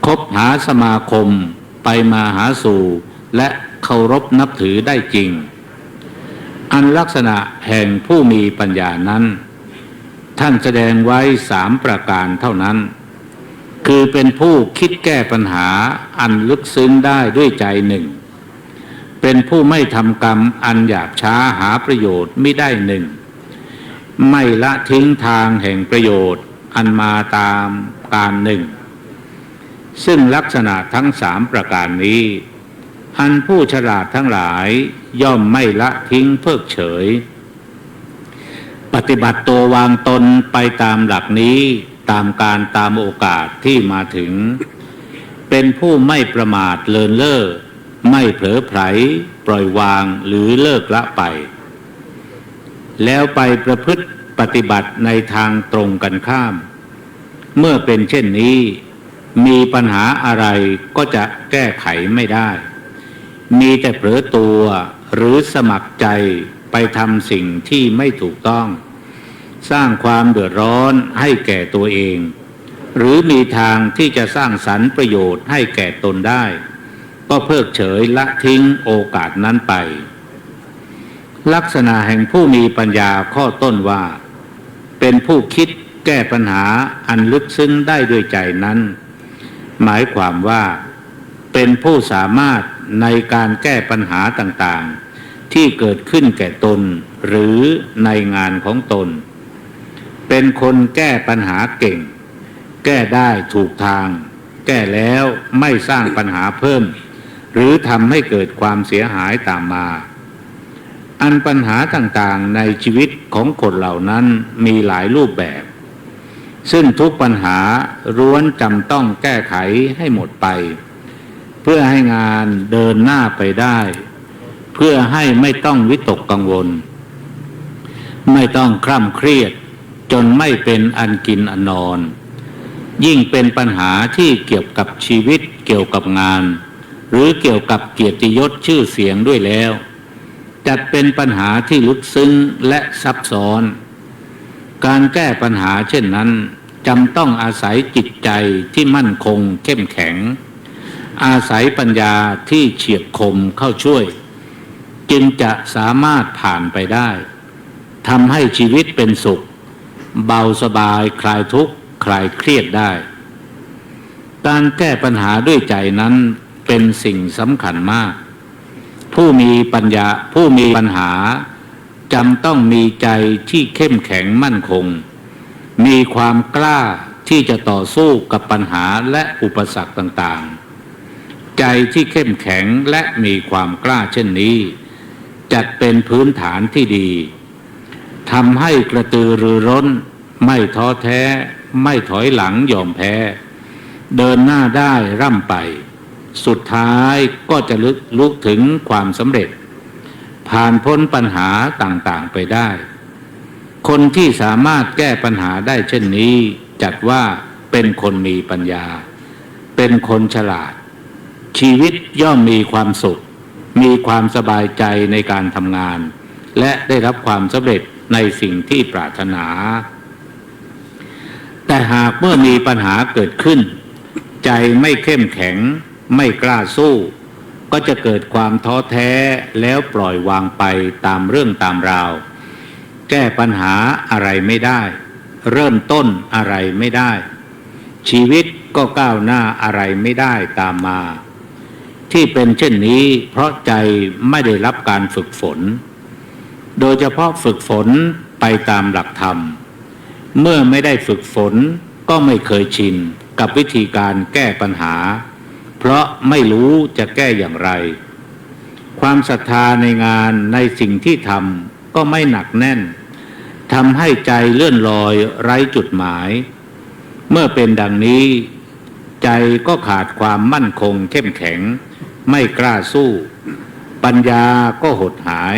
คบหาสมาคมไปมาหาสู่และเคารพนับถือได้จริงอันลักษณะแห่งผู้มีปัญญานั้นท่านแสดงไว้3 ประการเท่านั้นคือเป็นผู้คิดแก้ปัญหาอันลึกซึ้งได้ด้วยใจหนึ่งเป็นผู้ไม่ทำกรรมอันหยาบช้าหาประโยชน์ไม่ได้หนึ่งไม่ละทิ้งทางแห่งประโยชน์อันมาตามการหนึ่งซึ่งลักษณะทั้ง3 ประการนี้อันผู้ฉลาดทั้งหลายย่อมไม่ละทิ้งเพิกเฉยปฏิบัติตัววางตนไปตามหลักนี้ตามการตามโอกาสที่มาถึงเป็นผู้ไม่ประมาทเลินเล่อไม่เผลอไผลปล่อยวางหรือเลิกละไปแล้วไปประพฤติปฏิบัติในทางตรงกันข้ามเมื่อเป็นเช่นนี้มีปัญหาอะไรก็จะแก้ไขไม่ได้มีแต่เผลอตัวหรือสมัครใจไปทำสิ่งที่ไม่ถูกต้องสร้างความเดือดร้อนให้แก่ตัวเองหรือมีทางที่จะสร้างสรรค์ประโยชน์ให้แก่ตนได้ก็เพิกเฉยละทิ้งโอกาสนั้นไปลักษณะแห่งผู้มีปัญญาข้อต้นว่าเป็นผู้คิดแก้ปัญหาอันลึกซึ้งได้ด้วยใจนั้นหมายความว่าเป็นผู้สามารถในการแก้ปัญหาต่างๆที่เกิดขึ้นแก่ตนหรือในงานของตนเป็นคนแก้ปัญหาเก่งแก้ได้ถูกทางแก้แล้วไม่สร้างปัญหาเพิ่มหรือทำให้เกิดความเสียหายตามมาอันปัญหาต่างๆในชีวิตของคนเหล่านั้นมีหลายรูปแบบซึ่งทุกปัญหาล้วนจำต้องแก้ไขให้หมดไปเพื่อให้งานเดินหน้าไปได้เพื่อให้ไม่ต้องวิตกกังวลไม่ต้องคร่ำเครียดจนไม่เป็นอันกินอันนอนยิ่งเป็นปัญหาที่เกี่ยวกับชีวิตเกี่ยวกับงานหรือเกี่ยวกับเกียรติยศชื่อเสียงด้วยแล้วจัดเป็นปัญหาที่ลึกซึ้งและซับซ้อนการแก้ปัญหาเช่นนั้นจำต้องอาศัยจิตใจที่มั่นคงเข้มแข็งอาศัยปัญญาที่เฉียบคมเข้าช่วยจึงจะสามารถผ่านไปได้ทำให้ชีวิตเป็นสุขเบาสบายคลายทุกข์คลายเครียดได้การแก้ปัญหาด้วยใจนั้นเป็นสิ่งสำคัญมากผู้มีปัญญาผู้มีปัญหาจำต้องมีใจที่เข้มแข็งมั่นคงมีความกล้าที่จะต่อสู้กับปัญหาและอุปสรรคต่างๆใจที่เข้มแข็งและมีความกล้าเช่นนี้ จัดเป็นพื้นฐานที่ดีทำให้กระตือรือร้นไม่ท้อแท้ไม่ถอยหลังยอมแพ้เดินหน้าได้ร่ำไปสุดท้ายก็จะลุกถึงความสำเร็จผ่านพ้นปัญหาต่างๆไปได้คนที่สามารถแก้ปัญหาได้เช่นนี้จัดว่าเป็นคนมีปัญญาเป็นคนฉลาดชีวิตย่อมมีความสุขมีความสบายใจในการทำงานและได้รับความสำเร็จในสิ่งที่ปรารถนาแต่หากเมื่อมีปัญหาเกิดขึ้นใจไม่เข้มแข็งไม่กล้าสู้ก็จะเกิดความท้อแท้แล้วปล่อยวางไปตามเรื่องตามราวแก้ปัญหาอะไรไม่ได้เริ่มต้นอะไรไม่ได้ชีวิตก็ก้าวหน้าอะไรไม่ได้ตามมาที่เป็นเช่นนี้เพราะใจไม่ได้รับการฝึกฝนโดยเฉพาะฝึกฝนไปตามหลักธรรมเมื่อไม่ได้ฝึกฝนก็ไม่เคยชินกับวิธีการแก้ปัญหาเพราะไม่รู้จะแก้อย่างไรความศรัทธาในงานในสิ่งที่ทำก็ไม่หนักแน่นทำให้ใจเลื่อนลอยไร้จุดหมายเมื่อเป็นดังนี้ใจก็ขาดความมั่นคงเข้มแข็งไม่กล้าสู้ปัญญาก็หดหาย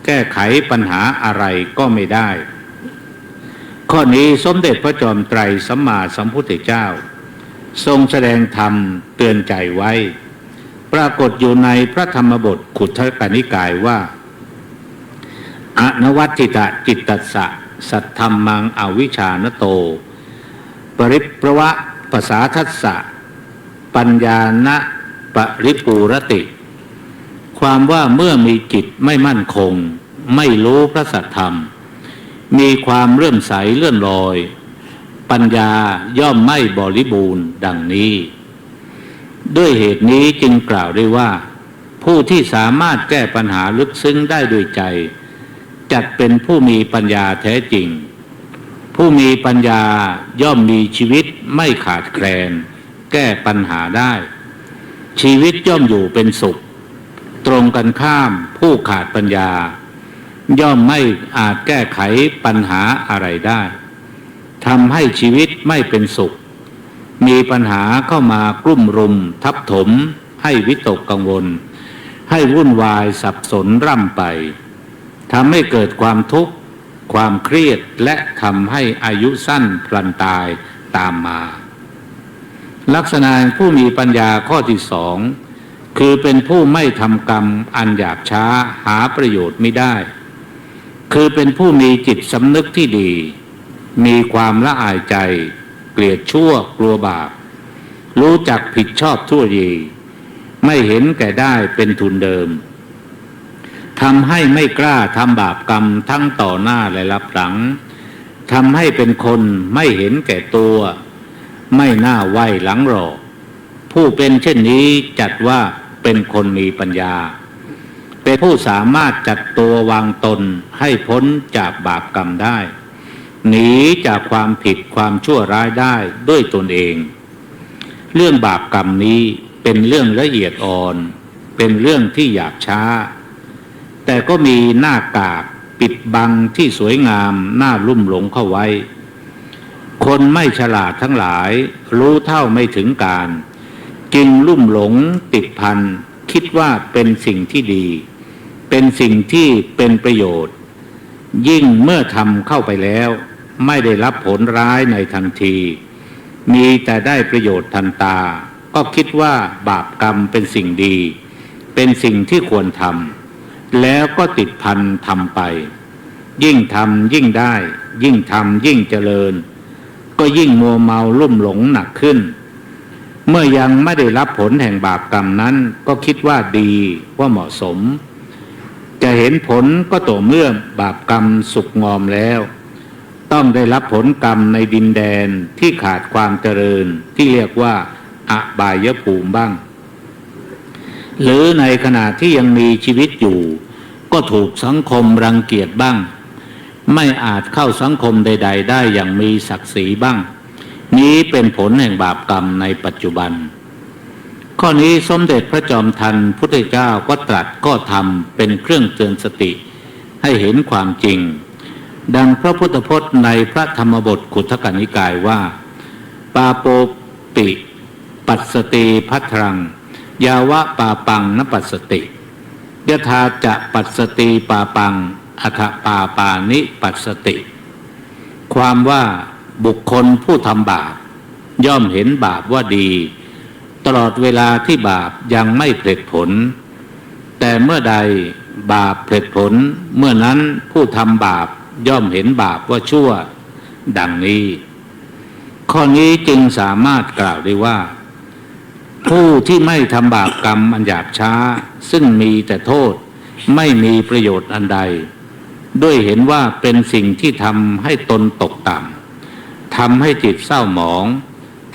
แก้ไขปัญหาอะไรก็ไม่ได้ข้อนี้สมเด็จพระจอมไตรสัมมาสัมพุทธเจ้าทรงแสดงธรรมเตือนใจไว้ปรากฏอยู่ในพระธรรมบทขุททกนิกายว่าอนวัตถิตะจิตตัสสะสัทธัมมังอวิชชานโตปริปรวะภาษาทัสสะปัญญานะปริปูรติความว่าเมื่อมีจิตไม่มั่นคงไม่รู้พระสัทธรรมมีความเลื่อมใสเลื่อนลอยปัญญาย่อมไม่บริบูรณ์ดังนี้ด้วยเหตุนี้จึงกล่าวได้ว่าผู้ที่สามารถแก้ปัญหาลึกซึ้งได้ด้วยใจจัดเป็นผู้มีปัญญาแท้จริงผู้มีปัญญาย่อมมีชีวิตไม่ขาดแคลนแก้ปัญหาได้ชีวิตย่อมอยู่เป็นสุขตรงกันข้ามผู้ขาดปัญญาย่อมไม่อาจแก้ไขปัญหาอะไรได้ทำให้ชีวิตไม่เป็นสุขมีปัญหาเข้ามากลุ่มรุมทับถมให้วิตกกังวลให้วุ่นวายสับสนร่ำไปทำให้เกิดความทุกข์ความเครียดและทำให้อายุสั้นพลันตายตามมาลักษณะผู้มีปัญญาข้อที่สองคือเป็นผู้ไม่ทำกรรมอันหยาบช้าหาประโยชน์ไม่ได้คือเป็นผู้มีจิตสำนึกที่ดีมีความละอายใจเกลียดชั่วกลัวบาปรู้จักผิดชอบชั่วดีไม่เห็นแก่ได้เป็นทุนเดิมทำให้ไม่กล้าทำบาปกรรมทั้งต่อหน้าและรับหลังทำให้เป็นคนไม่เห็นแก่ตัวไม่น่าไหวหลังหรอกผู้เป็นเช่นนี้จัดว่าเป็นคนมีปัญญาเป็นผู้สามารถจัดตัววางตนให้พ้นจากบาปกรรมได้หนีจากความผิดความชั่วร้ายได้ด้วยตนเองเรื่องบาปกรรมนี้เป็นเรื่องละเอียดอ่อนเป็นเรื่องที่หยาบช้าแต่ก็มีหน้ากากปิดบังที่สวยงามน่าลุ่มหลงเข้าไว้คนไม่ฉลาดทั้งหลายรู้เท่าไม่ถึงการจึงลุ่มหลงติดพันคิดว่าเป็นสิ่งที่ดีเป็นสิ่งที่เป็นประโยชน์ยิ่งเมื่อทำเข้าไปแล้วไม่ได้รับผลร้ายในทันทีมีแต่ได้ประโยชน์ทันตาก็คิดว่าบาปกรรมเป็นสิ่งดีเป็นสิ่งที่ควรทำแล้วก็ติดพันทำไปยิ่งทำยิ่งได้ยิ่งทำยิ่งเจริญก็ยิ่งมัวเมาลุ่มหลงหนักขึ้นเมื่อยังไม่ได้รับผลแห่งบาปกรรมนั้นก็คิดว่าดีว่าเหมาะสมจะเห็นผลก็ต่อเมื่อบาปกรรมสุกงอมแล้วต้องได้รับผลกรรมในดินแดนที่ขาดความเจริญที่เรียกว่าอบายภูมิบ้างหรือในขณะที่ยังมีชีวิตอยู่ก็ถูกสังคมรังเกียจบ้างไม่อาจเข้าสังคมใดๆได้อย่างมีศักดิ์ศรีบ้างนี้เป็นผลแห่งบาปกรรมในปัจจุบัน ข้อนี้สมเด็จพระจอมไตรพุทธเจ้าก็ตรัสก็ทำเป็นเครื่องเตือนสติให้เห็นความจริงดังพระพุทธพจน์ในพระธรรมบทขุททกนิกายว่าปาโปปิปัสสติภัทรังยาวะปาปังนปัสสติยถาจะปัสสติปาปังอคปาปานิปัสสติความว่าบุคคลผู้ทำบาปย่อมเห็นบาปว่าดีตลอดเวลาที่บาปยังไม่ผลิผลแต่เมื่อใดบาปผลิผลเมื่อนั้นผู้ทำบาปย่อมเห็นบาปว่าชั่วดังนี้ข้อนี้จึงสามารถกล่าวได้ว่าผู้ที่ไม่ทำบาปกรรมอันหยาบช้าซึ่งมีแต่โทษไม่มีประโยชน์อันใดด้วยเห็นว่าเป็นสิ่งที่ทำให้ตนตกต่ำทำให้จิตเศร้าหมอง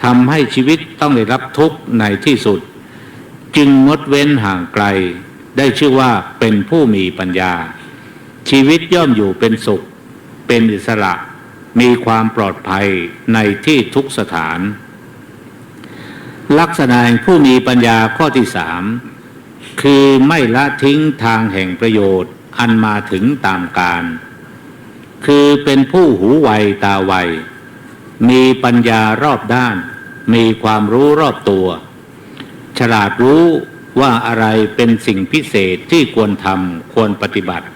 ทำให้ชีวิตต้องได้รับทุกข์ในที่สุดจึงงดเว้นห่างไกลได้ชื่อว่าเป็นผู้มีปัญญาชีวิตย่อมอยู่เป็นสุขเป็นอิสระมีความปลอดภัยในที่ทุกสถานลักษณะแห่งผู้มีปัญญาข้อที่3คือไม่ละทิ้งทางแห่งประโยชน์อันมาถึงตามกาลคือเป็นผู้หูไวตาไวมีปัญญารอบด้านมีความรู้รอบตัวฉลาดรู้ว่าอะไรเป็นสิ่งพิเศษที่ควรทำควรปฏิบัติ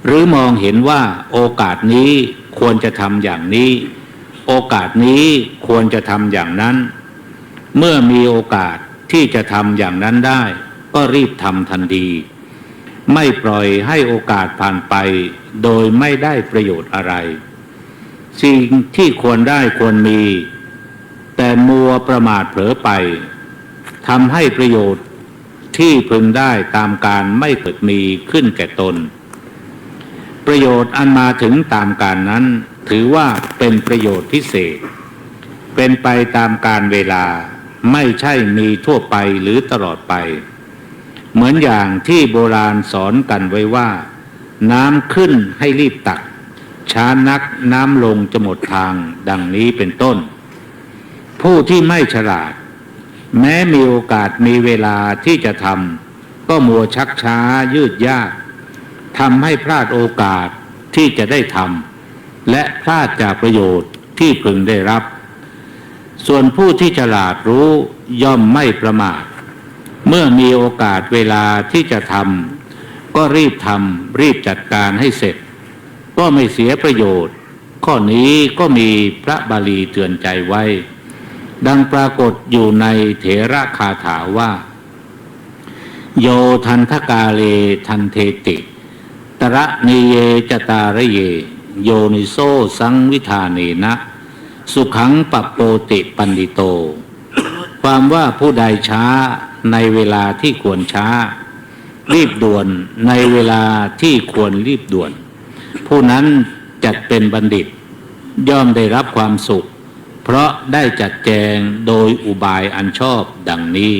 หรือมองเห็นว่าโอกาสนี้ควรจะทำอย่างนี้โอกาสนี้ควรจะทำอย่างนั้นเมื่อมีโอกาสที่จะทำอย่างนั้นได้ก็รีบทำทันทีไม่ปล่อยให้โอกาสผ่านไปโดยไม่ได้ประโยชน์อะไรสิ่งที่ควรได้ควรมีแต่มัวประมาทเผลอไปทำให้ประโยชน์ที่พึงได้ตามการไม่เกิดมีขึ้นแก่ตนประโยชน์อันมาถึงตามการนั้นถือว่าเป็นประโยชน์พิเศษเป็นไปตามการเวลาไม่ใช่มีทั่วไปหรือตลอดไปเหมือนอย่างที่โบราณสอนกันไว้ว่าน้ำขึ้นให้รีบตักช้านักน้ำลงจะหมดทางดังนี้เป็นต้นผู้ที่ไม่ฉลาดแม้มีโอกาสมีเวลาที่จะทำก็มัวชักช้ายืดยากทำให้พลาดโอกาสที่จะได้ทำและพลาดจากประโยชน์ที่พึงได้รับส่วนผู้ที่ฉลาดรู้ย่อมไม่ประมาทเมื่อมีโอกาสเวลาที่จะทำก็รีบทำรีบจัดการให้เสร็จก็ไม่เสียประโยชน์ข้อนี้ก็มีพระบาลีเตือนใจไว้ดังปรากฏอยู่ในเถระคาถาว่าโยทันทกาเลทันเทติตระนิเยจตาระเยโยนิโสสังวิธาเนนะสุขังปัปโปติปันดิโตความว่าผู้ใดช้าในเวลาที่ควรช้ารีบด่วนในเวลาที่ควรรีบด่วนผู้นั้นจัดเป็นบัณฑิตย่อมได้รับความสุขเพราะได้จัดแจงโดยอุบายอันชอบดังนี้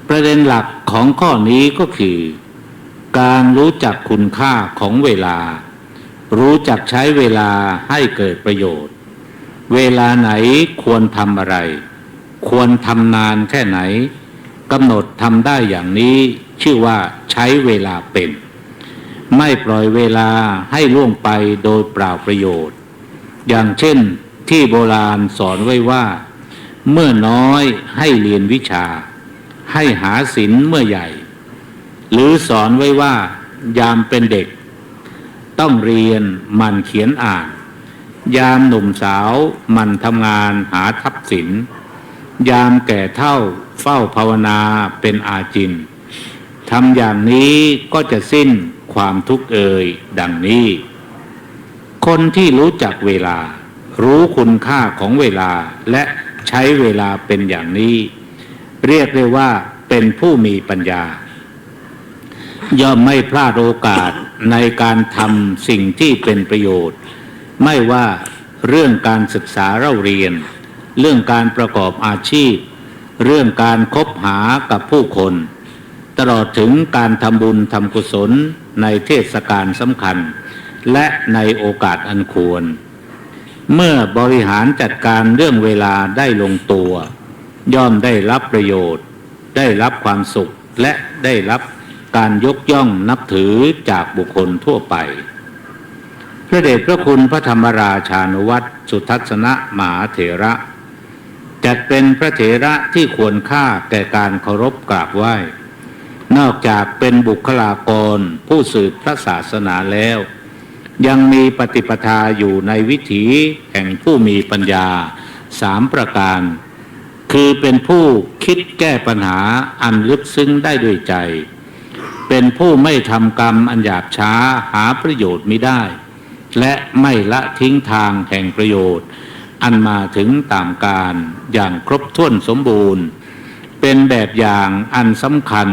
ประเด็นหลักของข้อนี้ก็คือการรู้จักคุณค่าของเวลารู้จักใช้เวลาให้เกิดประโยชน์เวลาไหนควรทำอะไรควรทำนานแค่ไหนกำหนดทำได้อย่างนี้ชื่อว่าใช้เวลาเป็นไม่ปล่อยเวลาให้ล่วงไปโดยเปล่าประโยชน์อย่างเช่นที่โบราณสอนไว้ว่าเมื่อน้อยให้เรียนวิชาให้หาศีลเมื่อใหญ่หรือสอนไว้ว่ายามเป็นเด็กต้องเรียนมันเขียนอ่านยามหนุ่มสาวมันทำงานหาทรัพย์สินยามแก่เฒ่าเฝ้าภาวนาเป็นอาจินทำอย่างนี้ก็จะสิ้นความทุกข์เอ่ยดังนี้คนที่รู้จักเวลารู้คุณค่าของเวลาและใช้เวลาเป็นอย่างนี้เรียกได้ว่าเป็นผู้มีปัญญาย่อมไม่พลาดโอกาสในการทำสิ่งที่เป็นประโยชน์ไม่ว่าเรื่องการศึกษาเล่าเรียนเรื่องการประกอบอาชีพเรื่องการคบหากับผู้คนตลอดถึงการทำบุญทำกุศลในเทศกาลสำคัญและในโอกาสอันควรเมื่อบริหารจัดการเรื่องเวลาได้ลงตัว ย่อมได้รับประโยชน์ได้รับความสุขและได้รับการยกย่องนับถือจากบุคคลทั่วไปพระเดชพระคุณพระธรรมราชานุวัตรสุทัศนมหาเถระจัดเป็นพระเถระที่ควรค่าแก่การเคารพกราบไหว้นอกจากเป็นบุคลากรผู้สืบพระศาสนาแล้วยังมีปฏิปทาอยู่ในวิถีแห่งผู้มีปัญญา3 ประการคือเป็นผู้คิดแก้ปัญหาอันลึกซึ้งได้ด้วยใจเป็นผู้ไม่ทำกรรมอันหยาบช้าหาประโยชน์มิได้และไม่ละทิ้งทางแห่งประโยชน์อันมาถึงตามกาลอย่างครบถ้วนสมบูรณ์เป็นแบบอย่างอันสำคัญ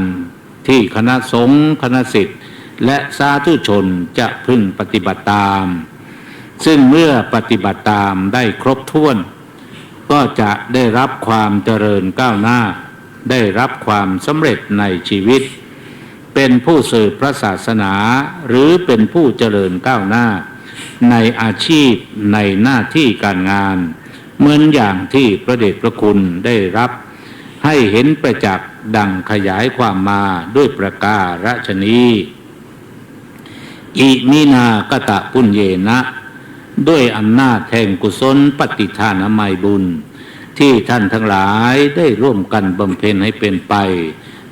ที่คณะสงฆ์คณะศิษย์และสาธุชนจะพึงปฏิบัติตามซึ่งเมื่อปฏิบัติตามได้ครบถ้วนก็จะได้รับความเจริญก้าวหน้าได้รับความสำเร็จในชีวิตเป็นผู้สืบพระศาสนาหรือเป็นผู้เจริญก้าวหน้าในอาชีพในหน้าที่การงานเหมือนอย่างที่พระเดชพระคุณได้รับให้เห็นประจักษ์ดังขยายความมาด้วยประการฉนี้อิมินากตะปุญเยนะด้วยอำนาจแห่งกุศลปฏิทานไมยบุญที่ท่านทั้งหลายได้ร่วมกันบำเพ็ญให้เป็นไป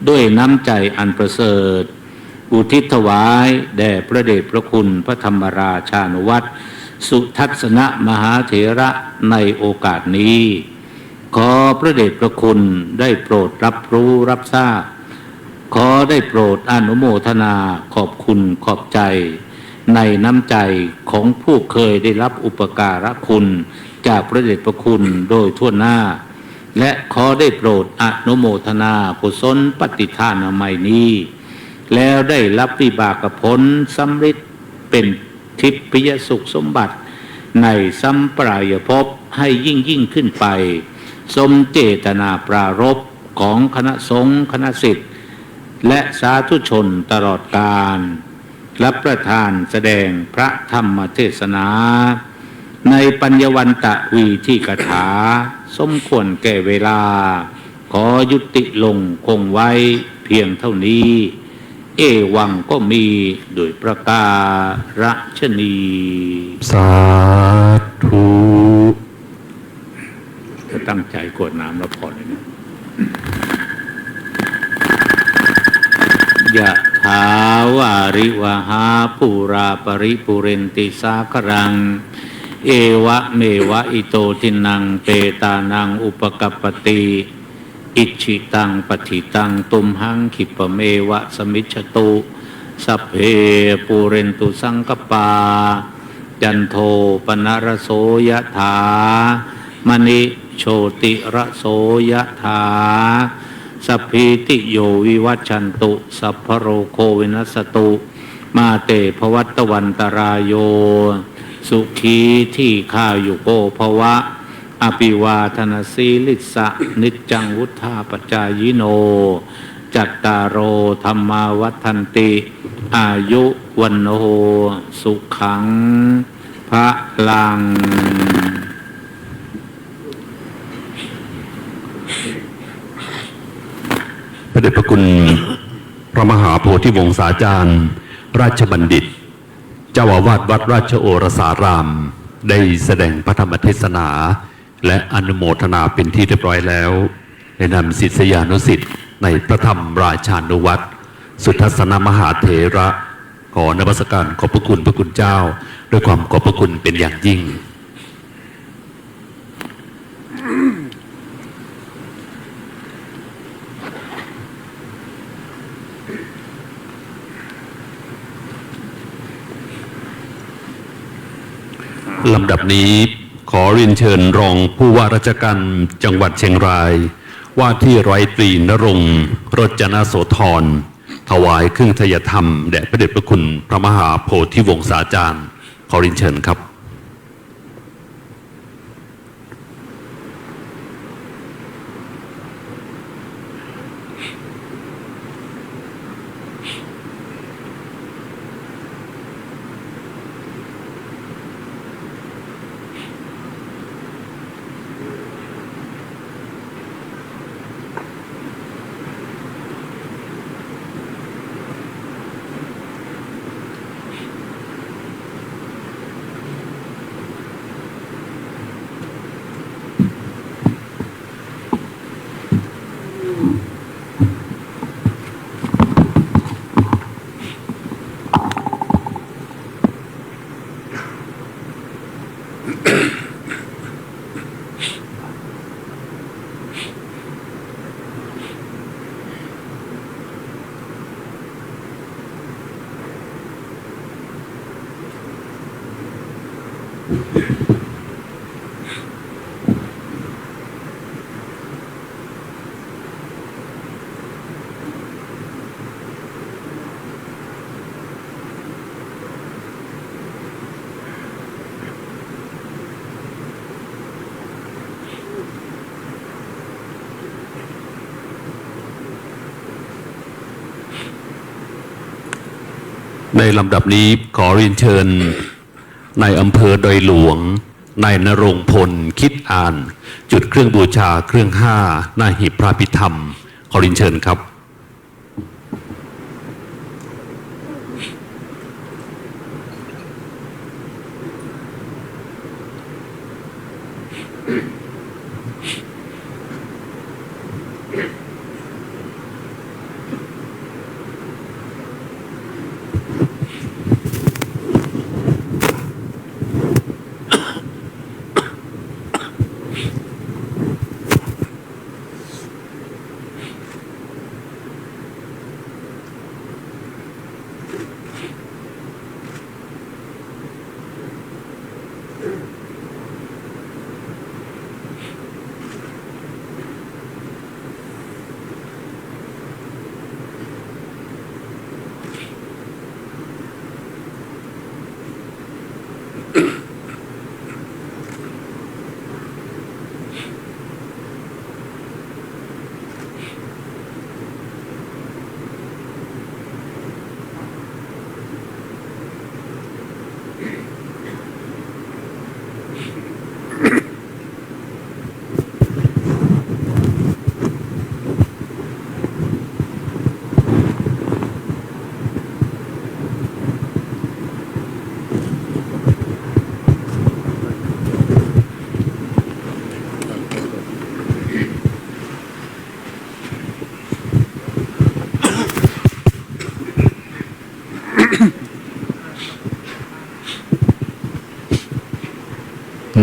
ด้วยน้ำใจอันประเสริฐอุทิศถวายแด่พระเดชพระคุณพระธรรมราชานุวัตรสุทัศนมหาเถระในโอกาสนี้ขอพระเดชพระคุณได้โปรดรับรู้รับทราบขอได้โปรดอนุโมทนาขอบคุณขอบใจในน้ำใจของผู้เคยได้รับอุปการะคุณจากพระเดชพระคุณโดยทั่วหน้าและขอได้โปรดอนุโมทนากุศลปฏิทานไมยนี้แล้วได้รับวิบากผลสำเร็จเป็นทิพยสุขสมบัติในสัมปรายภพให้ยิ่งขึ้นไปสมเจตนาปรารภของคณะสงฆ์คณะศิษย์และสาธุชนตลอดกาลรับประทานแสดงพระธรรมเทศนาในปัญญวันตะวีที่กถาสมควรแก่เวลาขอยุติลงคงไว้เพียงเท่านี้เอวังก็มีโดยประการฉนี้สาธุจะตั้งใจกรวดน้ำแล้วพอเลยนะยะถาวาริวหาปูราปริปุเรนติสาครังเอวะเมวะอิโตทินังเปตานังอุปกัปปติอิชิตังปฏิตังตุมหังขิปเมวะสมิจฉตุสัพเพปูเรนตุสังกปาจันโทปนรโสยถามณิโชติระโสยถาสัพพิติโยวิวัชชันตุสัพพโรโควินัสตุมาเตภวัตวันตรายโยสุขีที่ข้าอยู่โกภวะอภิวาทนาสีลิสะนิจจังวุธาปจายโนจัตตารโอธรรมาวัฏันติอายุวันโนสุขังพระลังพระเดชพระคุณพระมหาโพธิวงศาจารย์ราชบัณฑิตเจ้าอาวาสวัดราชโอรสารามได้แสดงพระธรรมเทศนาและอนุโมทนาเป็นที่เรียบร้อยแล้วได้นำศิษยานุศิษย์ในพระธรรมราชานุวัตรสุทัศนมหาเถระขอนมัสการขอบพระคุณพระคุณเจ้าด้วยความขอบพระคุณเป็นอย่างยิ่ง ลำดับนี้ขอเรียนเชิญรองผู้ว่าราชการจังหวัดเชียงรายว่าที่ร้อยตรีณรงค์รจนโสธรถวายเครื่องทยธรรมแด่พระเดชพระคุณพระมหาโพธิวงศาจารย์ขอเรียนเชิญครับ ในลำดับนี้ขอเรียนเชิญนายอำเภอดอยหลวงนายณรงค์พลคิดอ่าน จุดเครื่องบูชาเครื่องห้าหน้าหีบพระพิธรรมขอเรียนเชิญครับ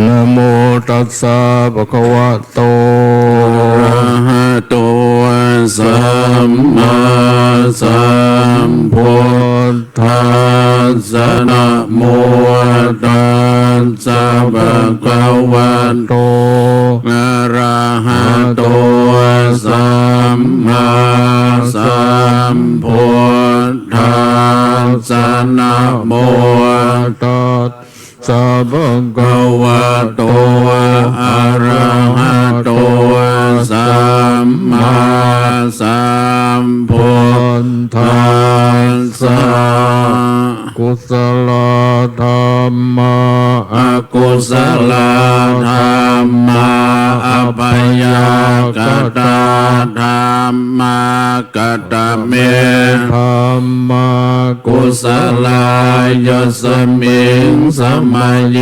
นะโมตัสสะภะคะวะโต อะระหะโตสัมมาสัมพุทธัสสะนะโมตัสสะภะคะวะโตอะระหะโตสัมมาสัมพุทธัสสะนะโมตัสสะภะคะวะโตอะระหะโตสัมมาสัมพุทธัสสะ กุศลธรรมะ อกุศลธรรมะอภัยกตาธรรมะกตเม ธรรมะ กุศลายสมิงสมัยเย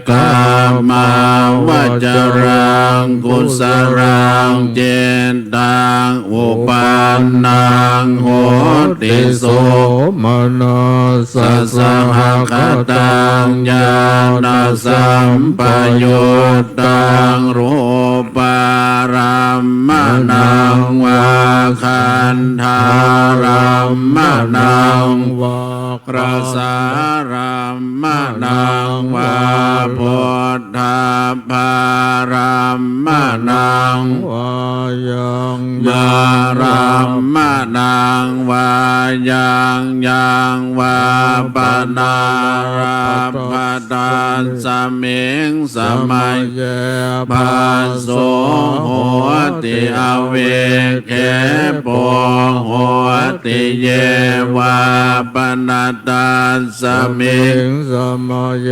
กามาวจรังกุศลังเจนตังอุปันนังโหติโส มนัส สัสสะหะกตังญาณสัมปยุตตังรูปารัมมนังวาคันธารัมมนัง วะ พระสารัมมนังวาพุทธาภารัมมนัง วายัง มารัมมนังวายังยังวาปนาราปตาสมิงสมัย เย ภาโสโหติอเวเคปโหติเยวาปนาตาสมิ สิ ง งสมัยเย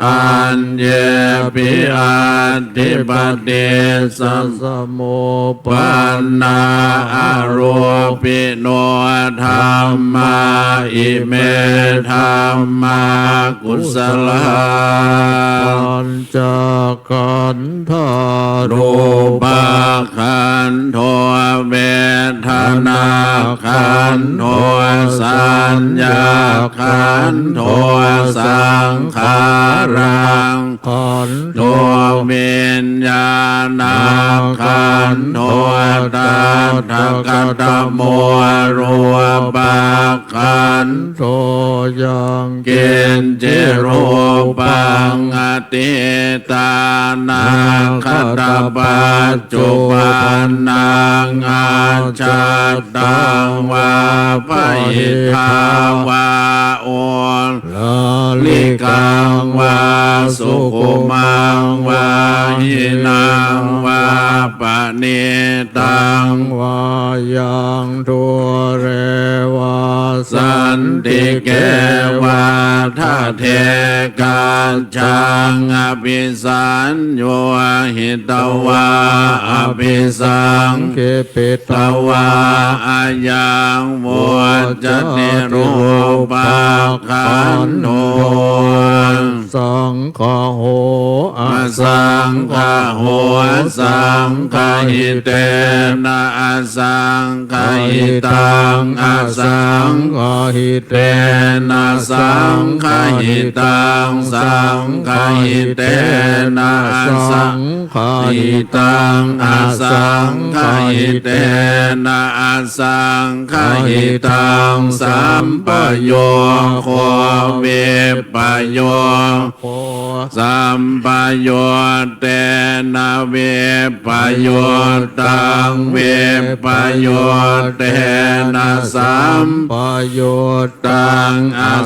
อันเยปิอันติปติสั สั ม สสะโมปะ ปันนาอารูปิโนธรรมาอิเมธรรมากุศลา ปัญจขันธา รูปาขันโทเวทนาขันโทสัญญาขันโทสังขารัง ขัน โทวิญญาณขันโทตาทกตโมรูปาขัน โทยัง กินจิรูปังอ ติตานังคตปัจจุปันนังอาชาตังวาปหิทาวาโอนลาลิ ลิกังวาสุขุมังวาหินังวาปะเนตัง วายังทัวเรวา สันติเกวาทาเทกาชังอภิสัญโยหิตวาอภิสัง เกปิต ตวาอายังโวจติรูปาคันโน สังฆโหอา สังฆโหสังฆหิเตนะสังฆหิตังสัง ฆหิเต เตนะสังฆหิตังสังฆหิเตนะสังฆหิตังสังฆหิเตนะสังฆหิตังสัมปโยโคเวปโย โพ สัมปโยเตนะเวปโยตังเวปโยเตนะสัม ปโยต ตัง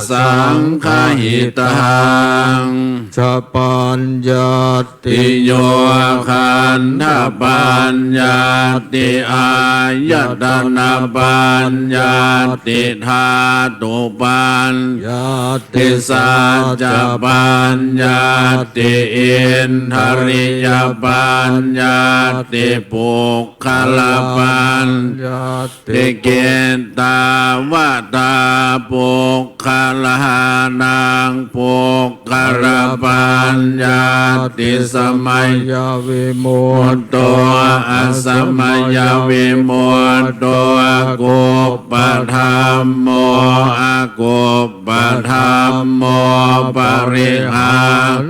สังฆหิตัง ชปัญญาติ ติโยคันธปัญญาติอายตนะปัญญาติธาตุปัญ ญา ติสัจจปัญญาติอินทริยปัญญาติปุคคลปัญ ญา ติเกณตาวตาปุคคลานังปุคคลปัญญาติสมัย ยาวิโม มุตโตอสมัยวิมุตโตกุปธรรมโมอากุปธรรมโมปริหา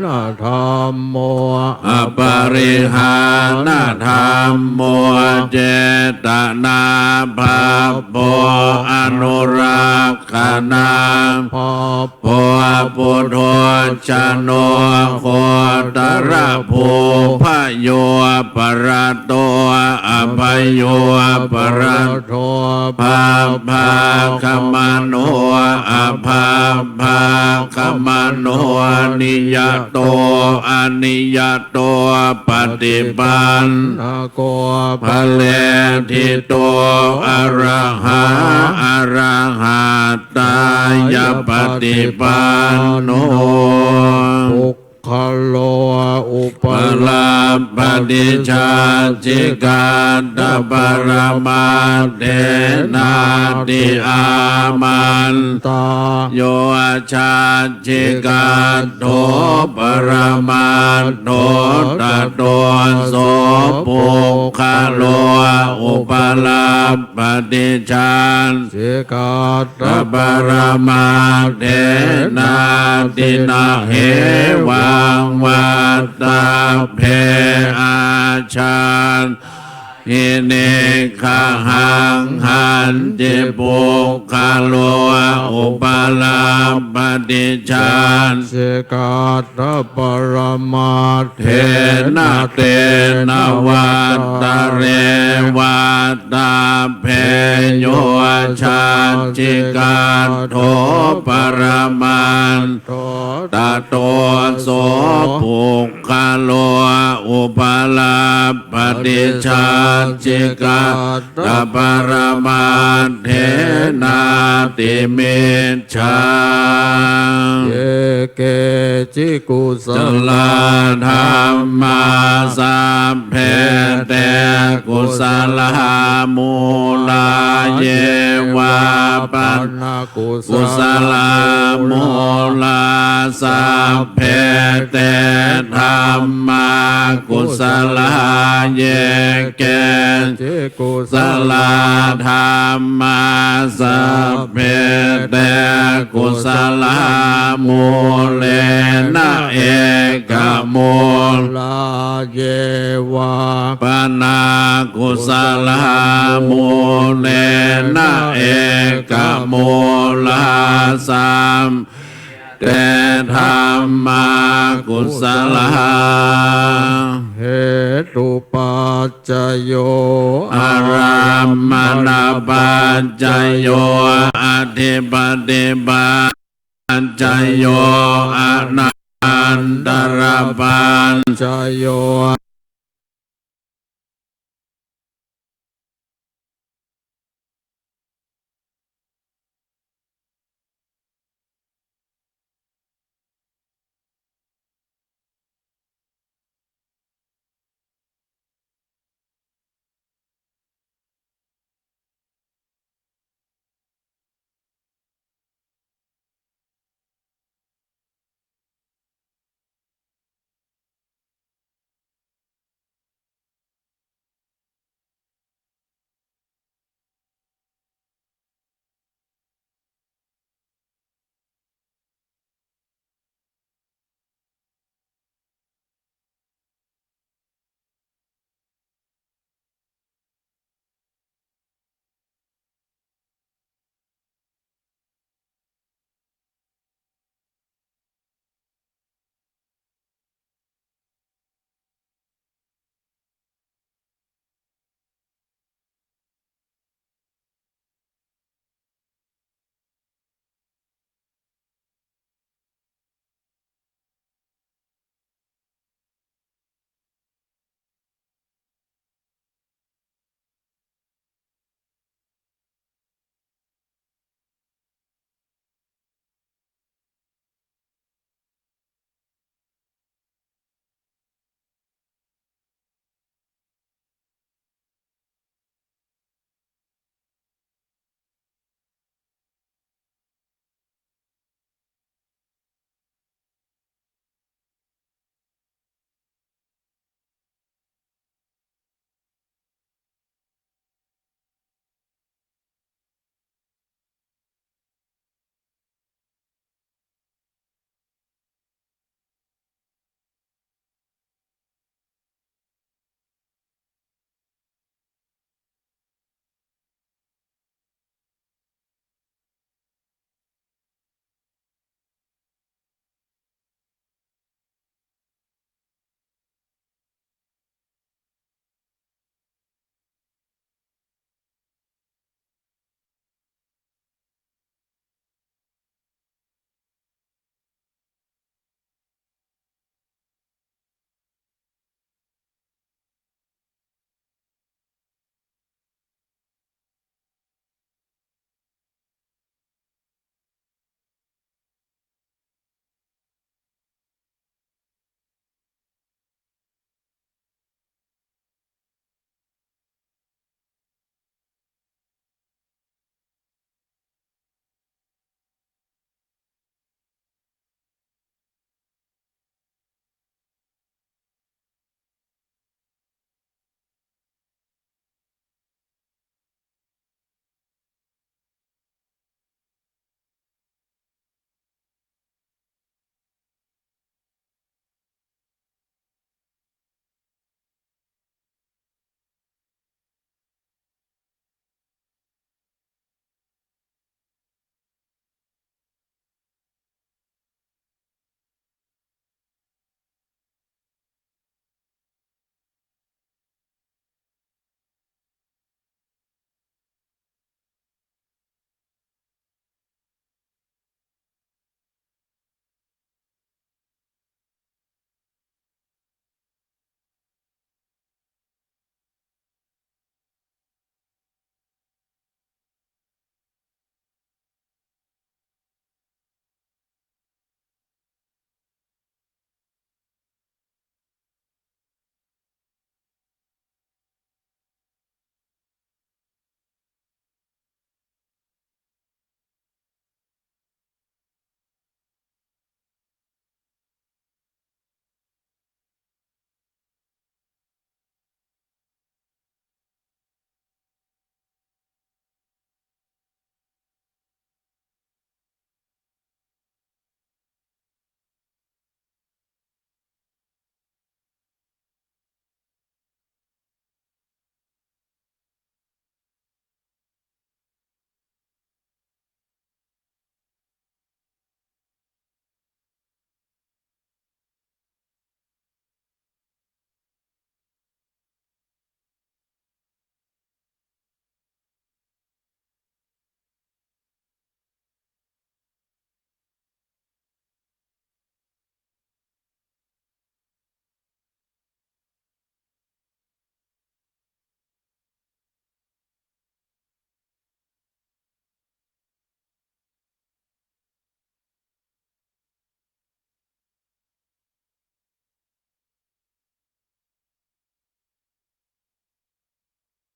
นาธรรมโม อปริหานธรรมโมเจตนาภาโพอนุรักขณา ภาพ โพปุโธชโนโคตระภูพโยปรโตอภโยปร โท ภาภาคมโนอภาภาคมโนนิยโตอนิยโตปฏิปัน นาโก ภะเลทิโตอะระหาอะระหาตายปฏิปันโน ปุคคโลอุป ปลาปฏิชาจิกาตปรมาเทนาติอามัน ตา โยชาจิกาโทปรมาโทตโตโสปุคโลอุปลาปฏิชาน เสกาต ตปรมาเทนาตินาเหวังวัตตาเพอาชานหิเนคหังหันติปุคโลอุปลาปฏิชาน เสกาตปรมาเท เทนะเตนะวัตตะเรวัตตาเพโยชาจิกาโทปรมัน โท ตาโตโสปุคโลอุปลาปฏิชาจิกาตปรมาเทนาติเมชา เยเกจิกุส ส ล ลาธรรมาสัพเพเตกุสลามูลาเยวาปัน นากุ กุสลามูลาสัพเพเตธรรมากุสลาเยเก จิกุส สลาธรรมาสัพเพเตกุสลามูเลนะเอกมูล ลาเยวา ปนากุสลามูเลนะเอกมูลาสัมเต แต่ธรรมากุศลา เหตุปัจจโย อารามณปัจจโยอธิปติปัจจโยอนันตรปัจ จโย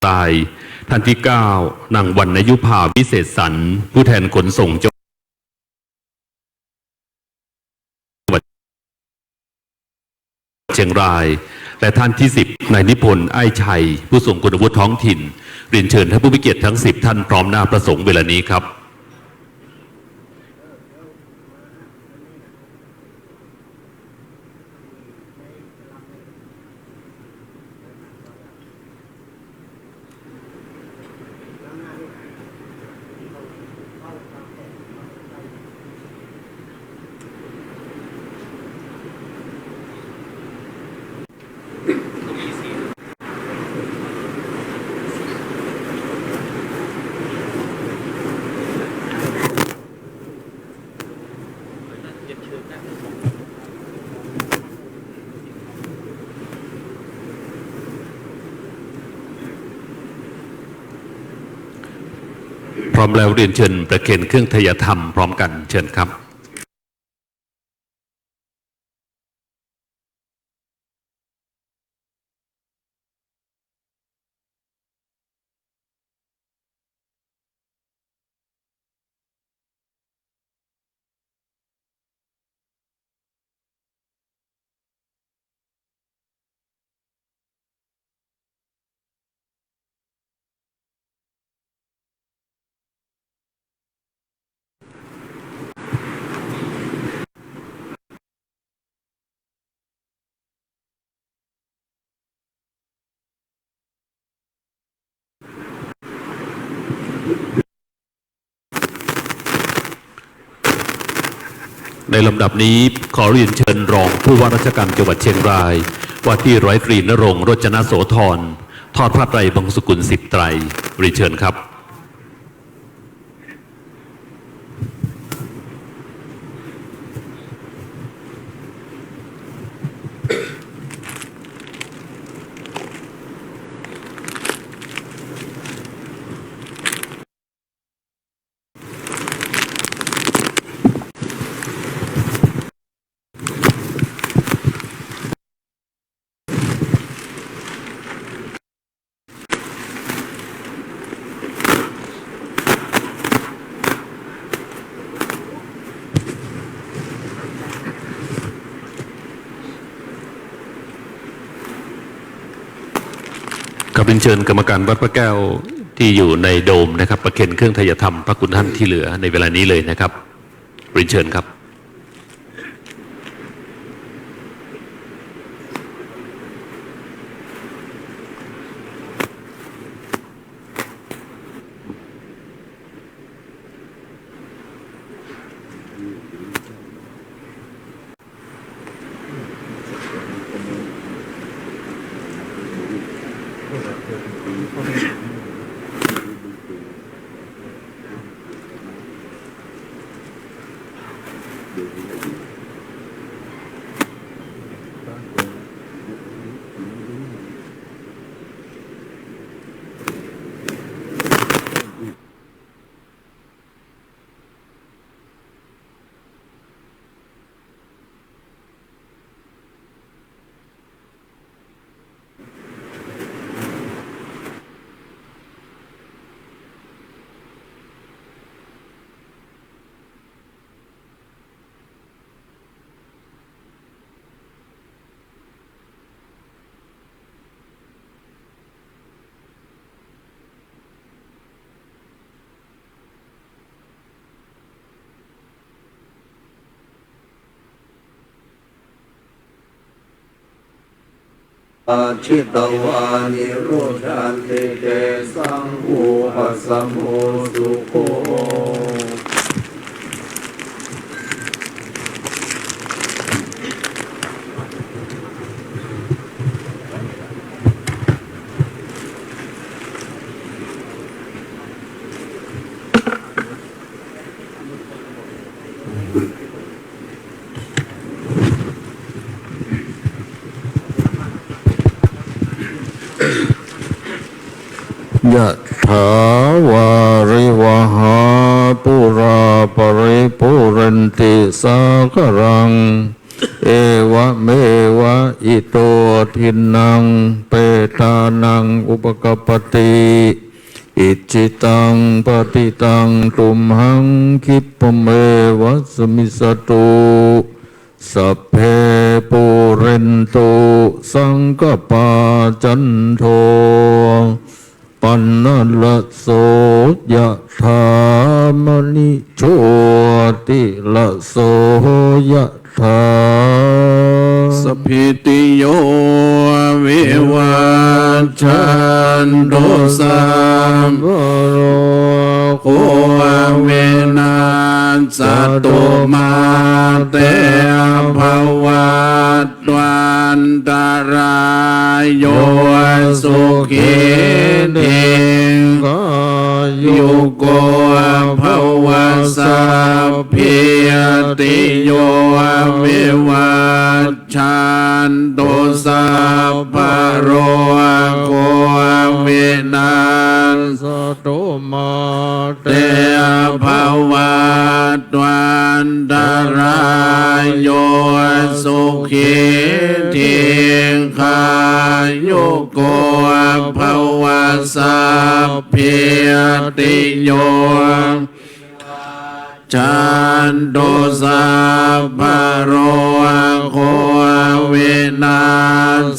ตายท่านที่ 9นางวรรณยุภาวิเศษสรรผู้แทนขนส่งจังหวัดเชียงรายและท่านที่ 10นายนิพนธ์ไอ้ชัยผู้ทรงคุณวุฒิท้องถิ่นเรียนเชิญท่านผู้มีเกียรติทั้ง10ท่านพร้อมหน้าประสงค์เวลานี้ครับพร้อมแล้วเรียนเชิญประเคนเครื่องทยธรรมพร้อมกันเชิญครับในลำดับนี้ขอเรียนเชิญรองผู้ว่าราชการจังหวัดเชียงรายว่าที่ร้อยตรีณรงค์ โรจนโสธรทอดพระไตรบังสุกุล10 ไตรเรียนเชิญครับกับเรียนเชิญกรรมการวัดพระแก้วที่อยู่ในโดมนะครับประเคนเครื่องทยธรรมพระคุณท่านที่เหลือในเวลานี้เลยนะครับเรียนเชิญครับอาชิตวานิโรชันติเตสังอุปัสสโมสุโขยะถาวาริวหาปุราปริปุเรนติสาครังเอ เอวะเมวะอิโตทินังเปตานังอุปกปปติอิจิตังปฏิตังตุมหังคิปะเมวะสมิสตุสัพเพปุเรนตุสังกปาจันโทปันนละโสยะธามณิโชติละโสยะธาสัพพิติโยวิวัชชันตุสัมภโรโควินาศตุมาเตภวัตวันตรายโยสุขิติกายุโกภวสัพพิติโยวิวัชชันตุสัพพโรโควินาศตุมาเตภวัตวันตรายโยสุขิติกายุโกภวสัพพิติโยจันตุสัพพโรโควินา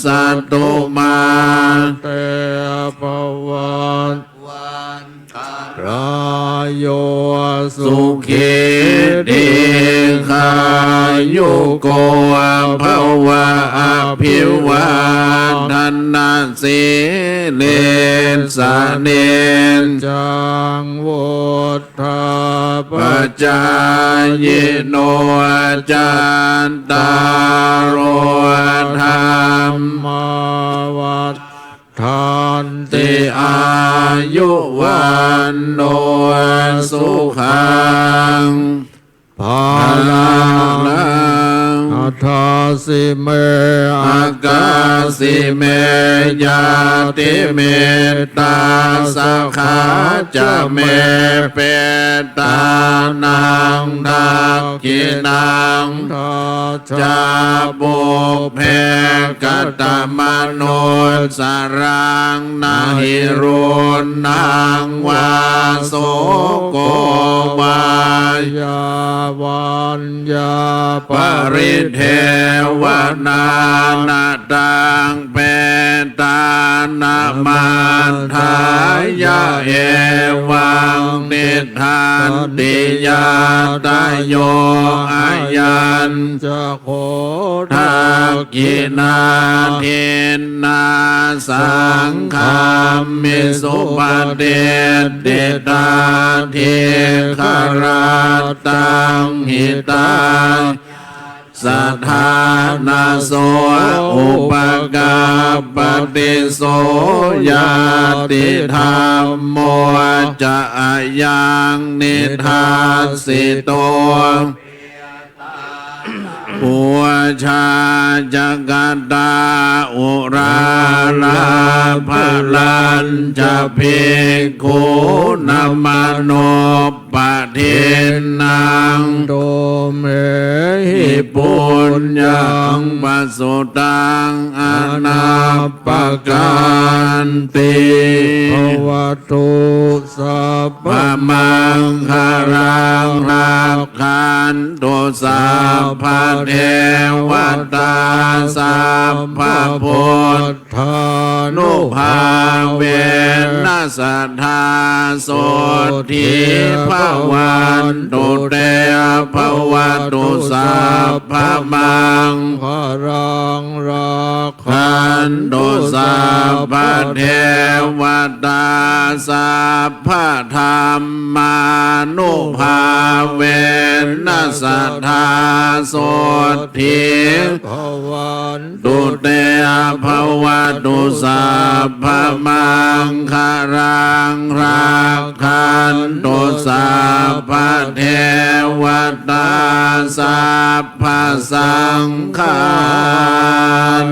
ศตุมาเตภวัตรายโยสุขิติกายุโกภวะอภิวาทนาสิเลสเนจังวุฒาปัจจายโนจันตารโอธรรมวัฏทานติอายุวันโนสุขังภาลังอัฏฐาสิเมอากาสิเมยาติเมตตาสักขาจะเมเปตานังทักขินังจาบุเพกตมโนสรังนาหิรุนังวาโสโกวายาวันยาปริเทวนานาตังเปตานามันทายาเอวังนิทานติยาตโยอายันจะโคทักขินาเทนาสังฆามิสุปเดชเดตาเทคาราตังหิตาสัทธานาโสอุปกาปฏิโสยาติธรรมโมจะยังนิทาสิโตปัวชาจักตาอุราลาภลันจะภิกขุนัมโนปะเทนังโดเมหิปุญญังปัสสุตังอนาปกันติภวตุสัพพมังคารังรักขันตุสัพพเทวตาสัพพพุทธานุภาเวนัสธาโสทิภวันตุเตภวันตุสัพพมังคารังรักขันตุสัพพเทวตาสัพพธรรมานุภาเวนัสธาโสทิภวันตุเตภวันตุสัพพมังคารังรักขันตุสัพพเทวตาสัพพสังฆา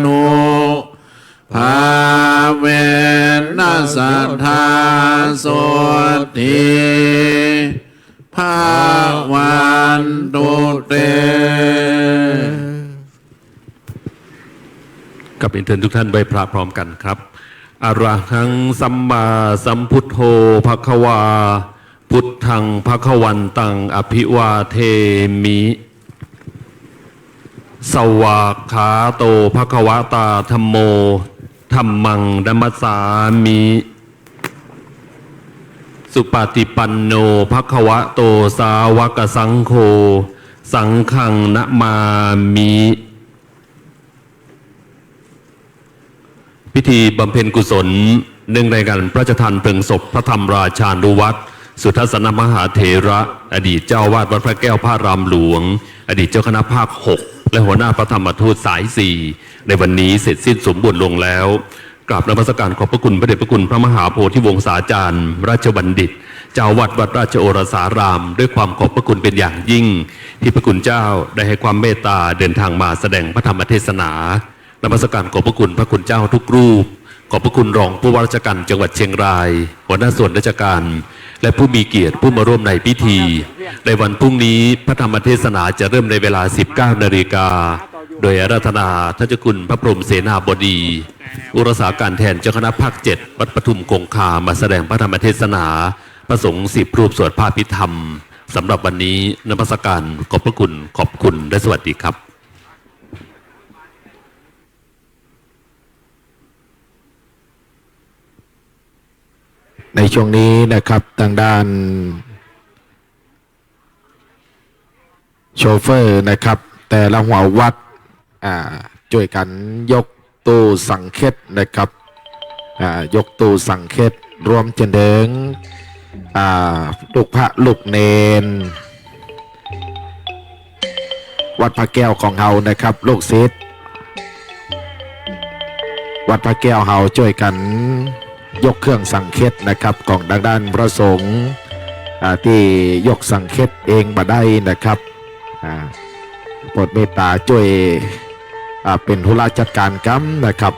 นุภาเวนัสธาโสทิภาวันตุเต กับอินเทอร์ทุกท่านไว้พระพร้อมกันครับอะระหังสัมมาสัมพุทโธภควาพุทธังภควันตังอภิวาเทมิสวากขาโตภควตาธัมโมธัมมังดัมมัสสามิสุปฏิปันโนภควโตสาวกสังโฆสังฆังนะมามิพิธีบำเพ็ญกุศลเนื่องในการพระราชทานเพลิงศพพระธรรมราชานุวัตรสุทัศนมหาเถระอดีตเจ้าวาดวัดพระแก้วพระรามหลวงอดีตเจ้าคณะภาค 6และหัวหน้าพระธรรมทูตสาย 4ในวันนี้เสร็จสิ้นสมบูรณ์ลงแล้วกราบนมัสการขอบพระคุณพระเดชพระคุณพระมหาโพธิวงศาจารย์ราชบัณฑิตเจ้าวาดวัดราชโอรสารามด้วยความขอบพระคุณเป็นอย่างยิ่งที่พระคุณเจ้าได้ให้ความเมตตาเดินทางมาแสดงพระธรรมเทศนานมัสการขอบพระคุณพระคุณเจ้าทุกรูปขอบพระคุณรองผู้ว่าราชการจังหวัดเชียงรายหัวหน้าส่วนราชการและผู้มีเกียรติผู้มาร่วมในพิธีในวันพรุ่งนี้พระธรรมเทศนาจะเริ่มในเวลา 19 นาฬิกาโดยอาราธนาท่านเจ้าคุณพระพรหมเสนาบดีอุรสาการแทนเจ้าคณะภาค 7วัดปทุมคงคามาแสดงพระธรรมเทศนาพระสงฆ์10 รูปสวดพระอภิธรรมสำหรับวันนี้นมัสการขอบพระคุณขอบคุณและสวัสดีครับในช่วงนี้นะครับทางด้านโชเฟอร์นะครับแต่ละหัววัดช่วยกันยกตู้สังเขตนะครับยกตู้สังเขตรวมจนถึงลูกพระลูกเนนวัดพระแก้วของเฮานะครับลูกศิษย์วัดพระแก้วเฮาช่วยกันยกเครื่องสังเขตนะครับของด้านพระสงฆ์ที่ยกสังเขตเองมาได้นะครับโปรดเมตตาช่วยเป็นธุระจัดการกรรมนะครับ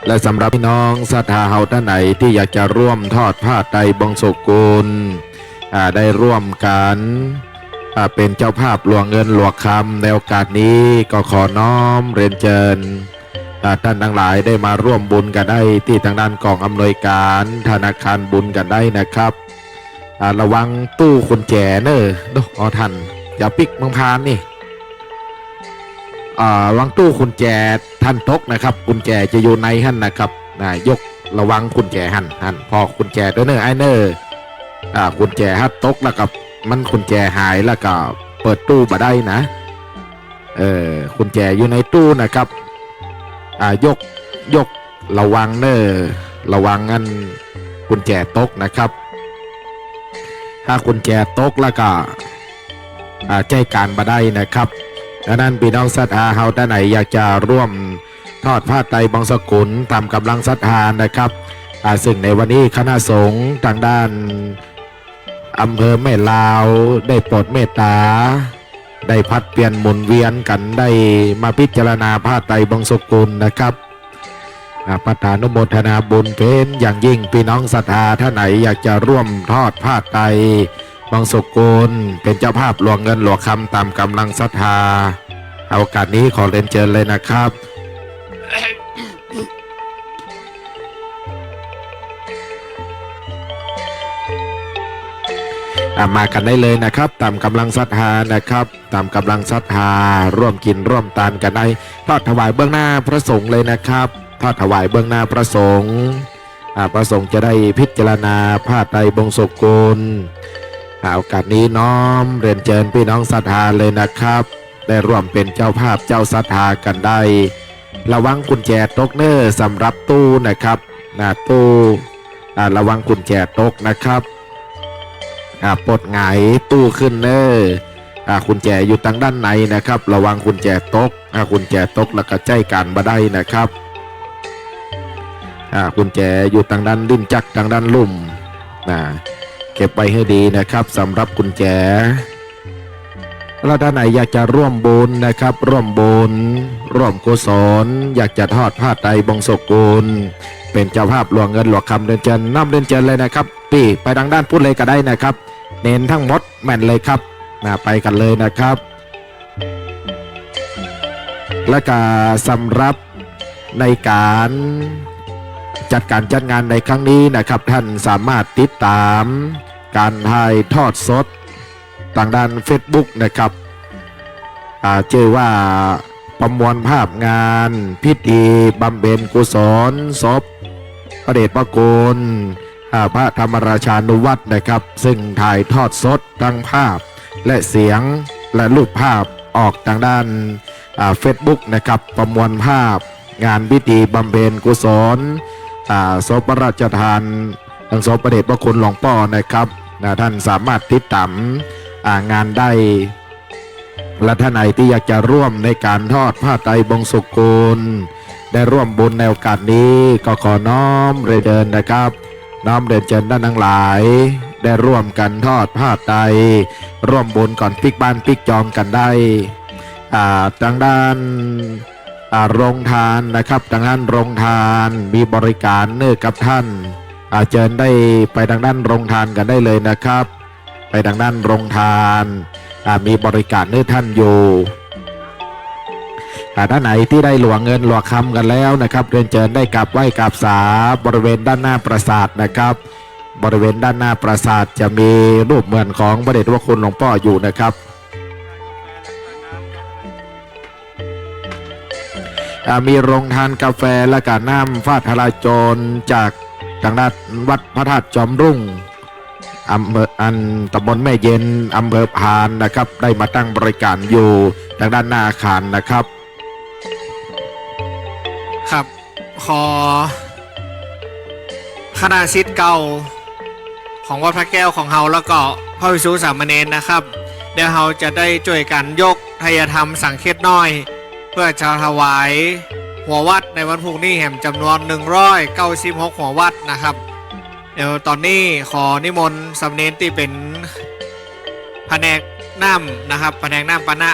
และสำหรับพี่น้องศรัทธาเฮาท่านไหนที่อยากจะร่วมทอดผ้าไตรบงศกุลได้ร่วมกันเป็นเจ้าภาพหลวงเงินหลวงคำในโอกาสนี้ก็ขอน้อมเรียนเชิญท่านทั้งหลายได้มาร่วมบุญกันได้ที่ทางด้านกองอำนวยการธนาคารบุญกันได้นะครับระวังตู้กุญแจเนอะท่านอย่าปิกมังพานนี่ระวังตู้กุญแจท่านตกนะครับกุญแจจะอยู่ในหันนะครับยกระวังกุญแจหันพอกุญแจด้วยเนอะไอเนอร์กุญแจฮัตตกแล้วกับมันกุญแจหายแล้วก็เปิดตู้มาได้นะกุญแจอยู่ในตู้นะครับยกระวังเนอระวังงั้นกุญแจตกนะครับถ้ากุญแจตกแล้วก็ใจการมาได้นะครับดังนั้นพี่น้องศรัทธาเฮาท่านไหนอยากจะร่วมทอดผ้าไตรบางสกุลตามกำลังศรัทธานะครับซึ่งในวันนี้คณะสงฆ์ทางด้านอำเภอแม่ลาวได้โปรดเมตตาได้พัดเปลี่ยนหมุนเวียนกันได้มาพิจารณาผ้าไตรบางสกุลนะครับประธานุโมทนาบุญเป็นอย่างยิ่งพี่น้องศรัทธาท่านไหนอยากจะร่วมทอดผ้าไตรบางสกุลเป็นเจ้าภาพหลวงเงินหลวงคำตามกำลังศรัทธาโอกาสนี้ขอเรียนเชิญเลยนะครับมากันได้เลยนะครับตามกำลังศรัทธานะครับตามกำลังศรัทธาร่วมกินร่วมทานกันได้ทอดถวายเบื้องหน้าพระสงฆ์เลยนะครับทอดถวายเบื้องหน้าพระสงฆ์พระสงฆ์จะได้พิจารณาผ้าไตรบงศกุลโอกาสนี้น้อมเรียนเชิญพี่น้องศรัทธาเลยนะครับได้ร่วมเป็นเจ้าภาพเจ้าศรัทธากันได้ระวังกุญแจตกเนอสำหรับตู้นะครับตู้ระวังกุญแจตกนะครับปลดหงายตู้ขึ้นเนอกุญแจอยู่ทางด้านในนะครับระวังกุญแจตกกุญแจตกแล้วก็ใจการมาได้นะครับกุญแจอยู่ทางด้านลิ้นจักรทางด้านลุ่มเก็บไว้ให้ดีนะครับสำหรับกุญแจแล้วท่านไหนอยากจะร่วมบุญนะครับร่วมบุญร่วมกุศลอยากจะทอดผ้าไตรบงศกุลเป็นเจ้าภาพหลวงเงินหลวงคำเดินเจริญน้ำเดินเจริญเลยนะครับพี่ไปทางด้านพูดเลยก็ได้นะครับเน้นทั้งหมดแม่นเลยครับไปกันเลยนะครับ และก็สำหรับในการจัดงานในครั้งนี้นะครับท่านสามารถติดตามการถ่ายทอดสดทางด้าน Facebook นะครับชื่อว่าประมวลภาพงานพิธีบำเพ็ญกุศลศพพระเดชพระคุณพระธรรมราชานุวัตรนะครับซึ่งถ่ายทอดสดทั้งภาพและเสียงและรูปภาพออกทางด้านFacebook นะครับประมวลภาพงานพิธีบำเพ็ญกุศลศพพระราชทานทั้งศพพระเดชพระคุณหลวงพ่อนะครับท่านสามารถติดตามงานได้และท่านไหนที่อยากจะร่วมในการทอดผ้าไตรบงสุกุลได้ร่วมบุญในโอกาสนี้ก็ขอน้อมเรียนเดินนะครับน้อมเดินเชิญท่านทั้งหลายได้ร่วมกันทอดผ้าไตรร่วมบุญก่อนปิกบ้านปิกจองกันได้ทางด้านโรงทานนะครับทางด้านโรงทานมีบริการเนื้อกับท่านเชิญได้ไปทางด้านโรงทานกันได้เลยนะครับไปทางด้านโรงทานมีบริการเนื้อท่านอยู่ท่านไหนที่ได้หลวงเงินหลวงคำกันแล้วนะครับเรียนเชิญได้กราบไหว้กราบสาบริเวณด้านหน้าปราสาทนะครับบริเวณด้านหน้าปราสาทจะมีรูปเหมือนของพระเดชพระคุณหลวงพ่ออยู่นะครับมีโรงทานกาแฟและการน้ำฟ้าทลายโจรจากทางด้านวัดพระธาตุจอมรุ่งอำเภอตำบลแม่เย็นอำเภอพานนะครับได้มาตั้งบริการอยู่ทางด้านหน้าอาคารนะครับครับขอคณะศิษย์เก่าของวัดพระแก้วของเฮาแล้วก็พระภิกษุสามเณรนะครับเดี๋ยวเฮาจะได้ช่วยกันยกทายธรรมสังเฆตน้อยเพื่อจะถวายหัววัดในวันพรุ่งนี้แห่งจำนวน196หัววัดนะครับเดี๋ยวตอนนี้ขอนิมนต์สามเณรที่เป็นแผนกน้ำนะครับแผนกน้ำปานะ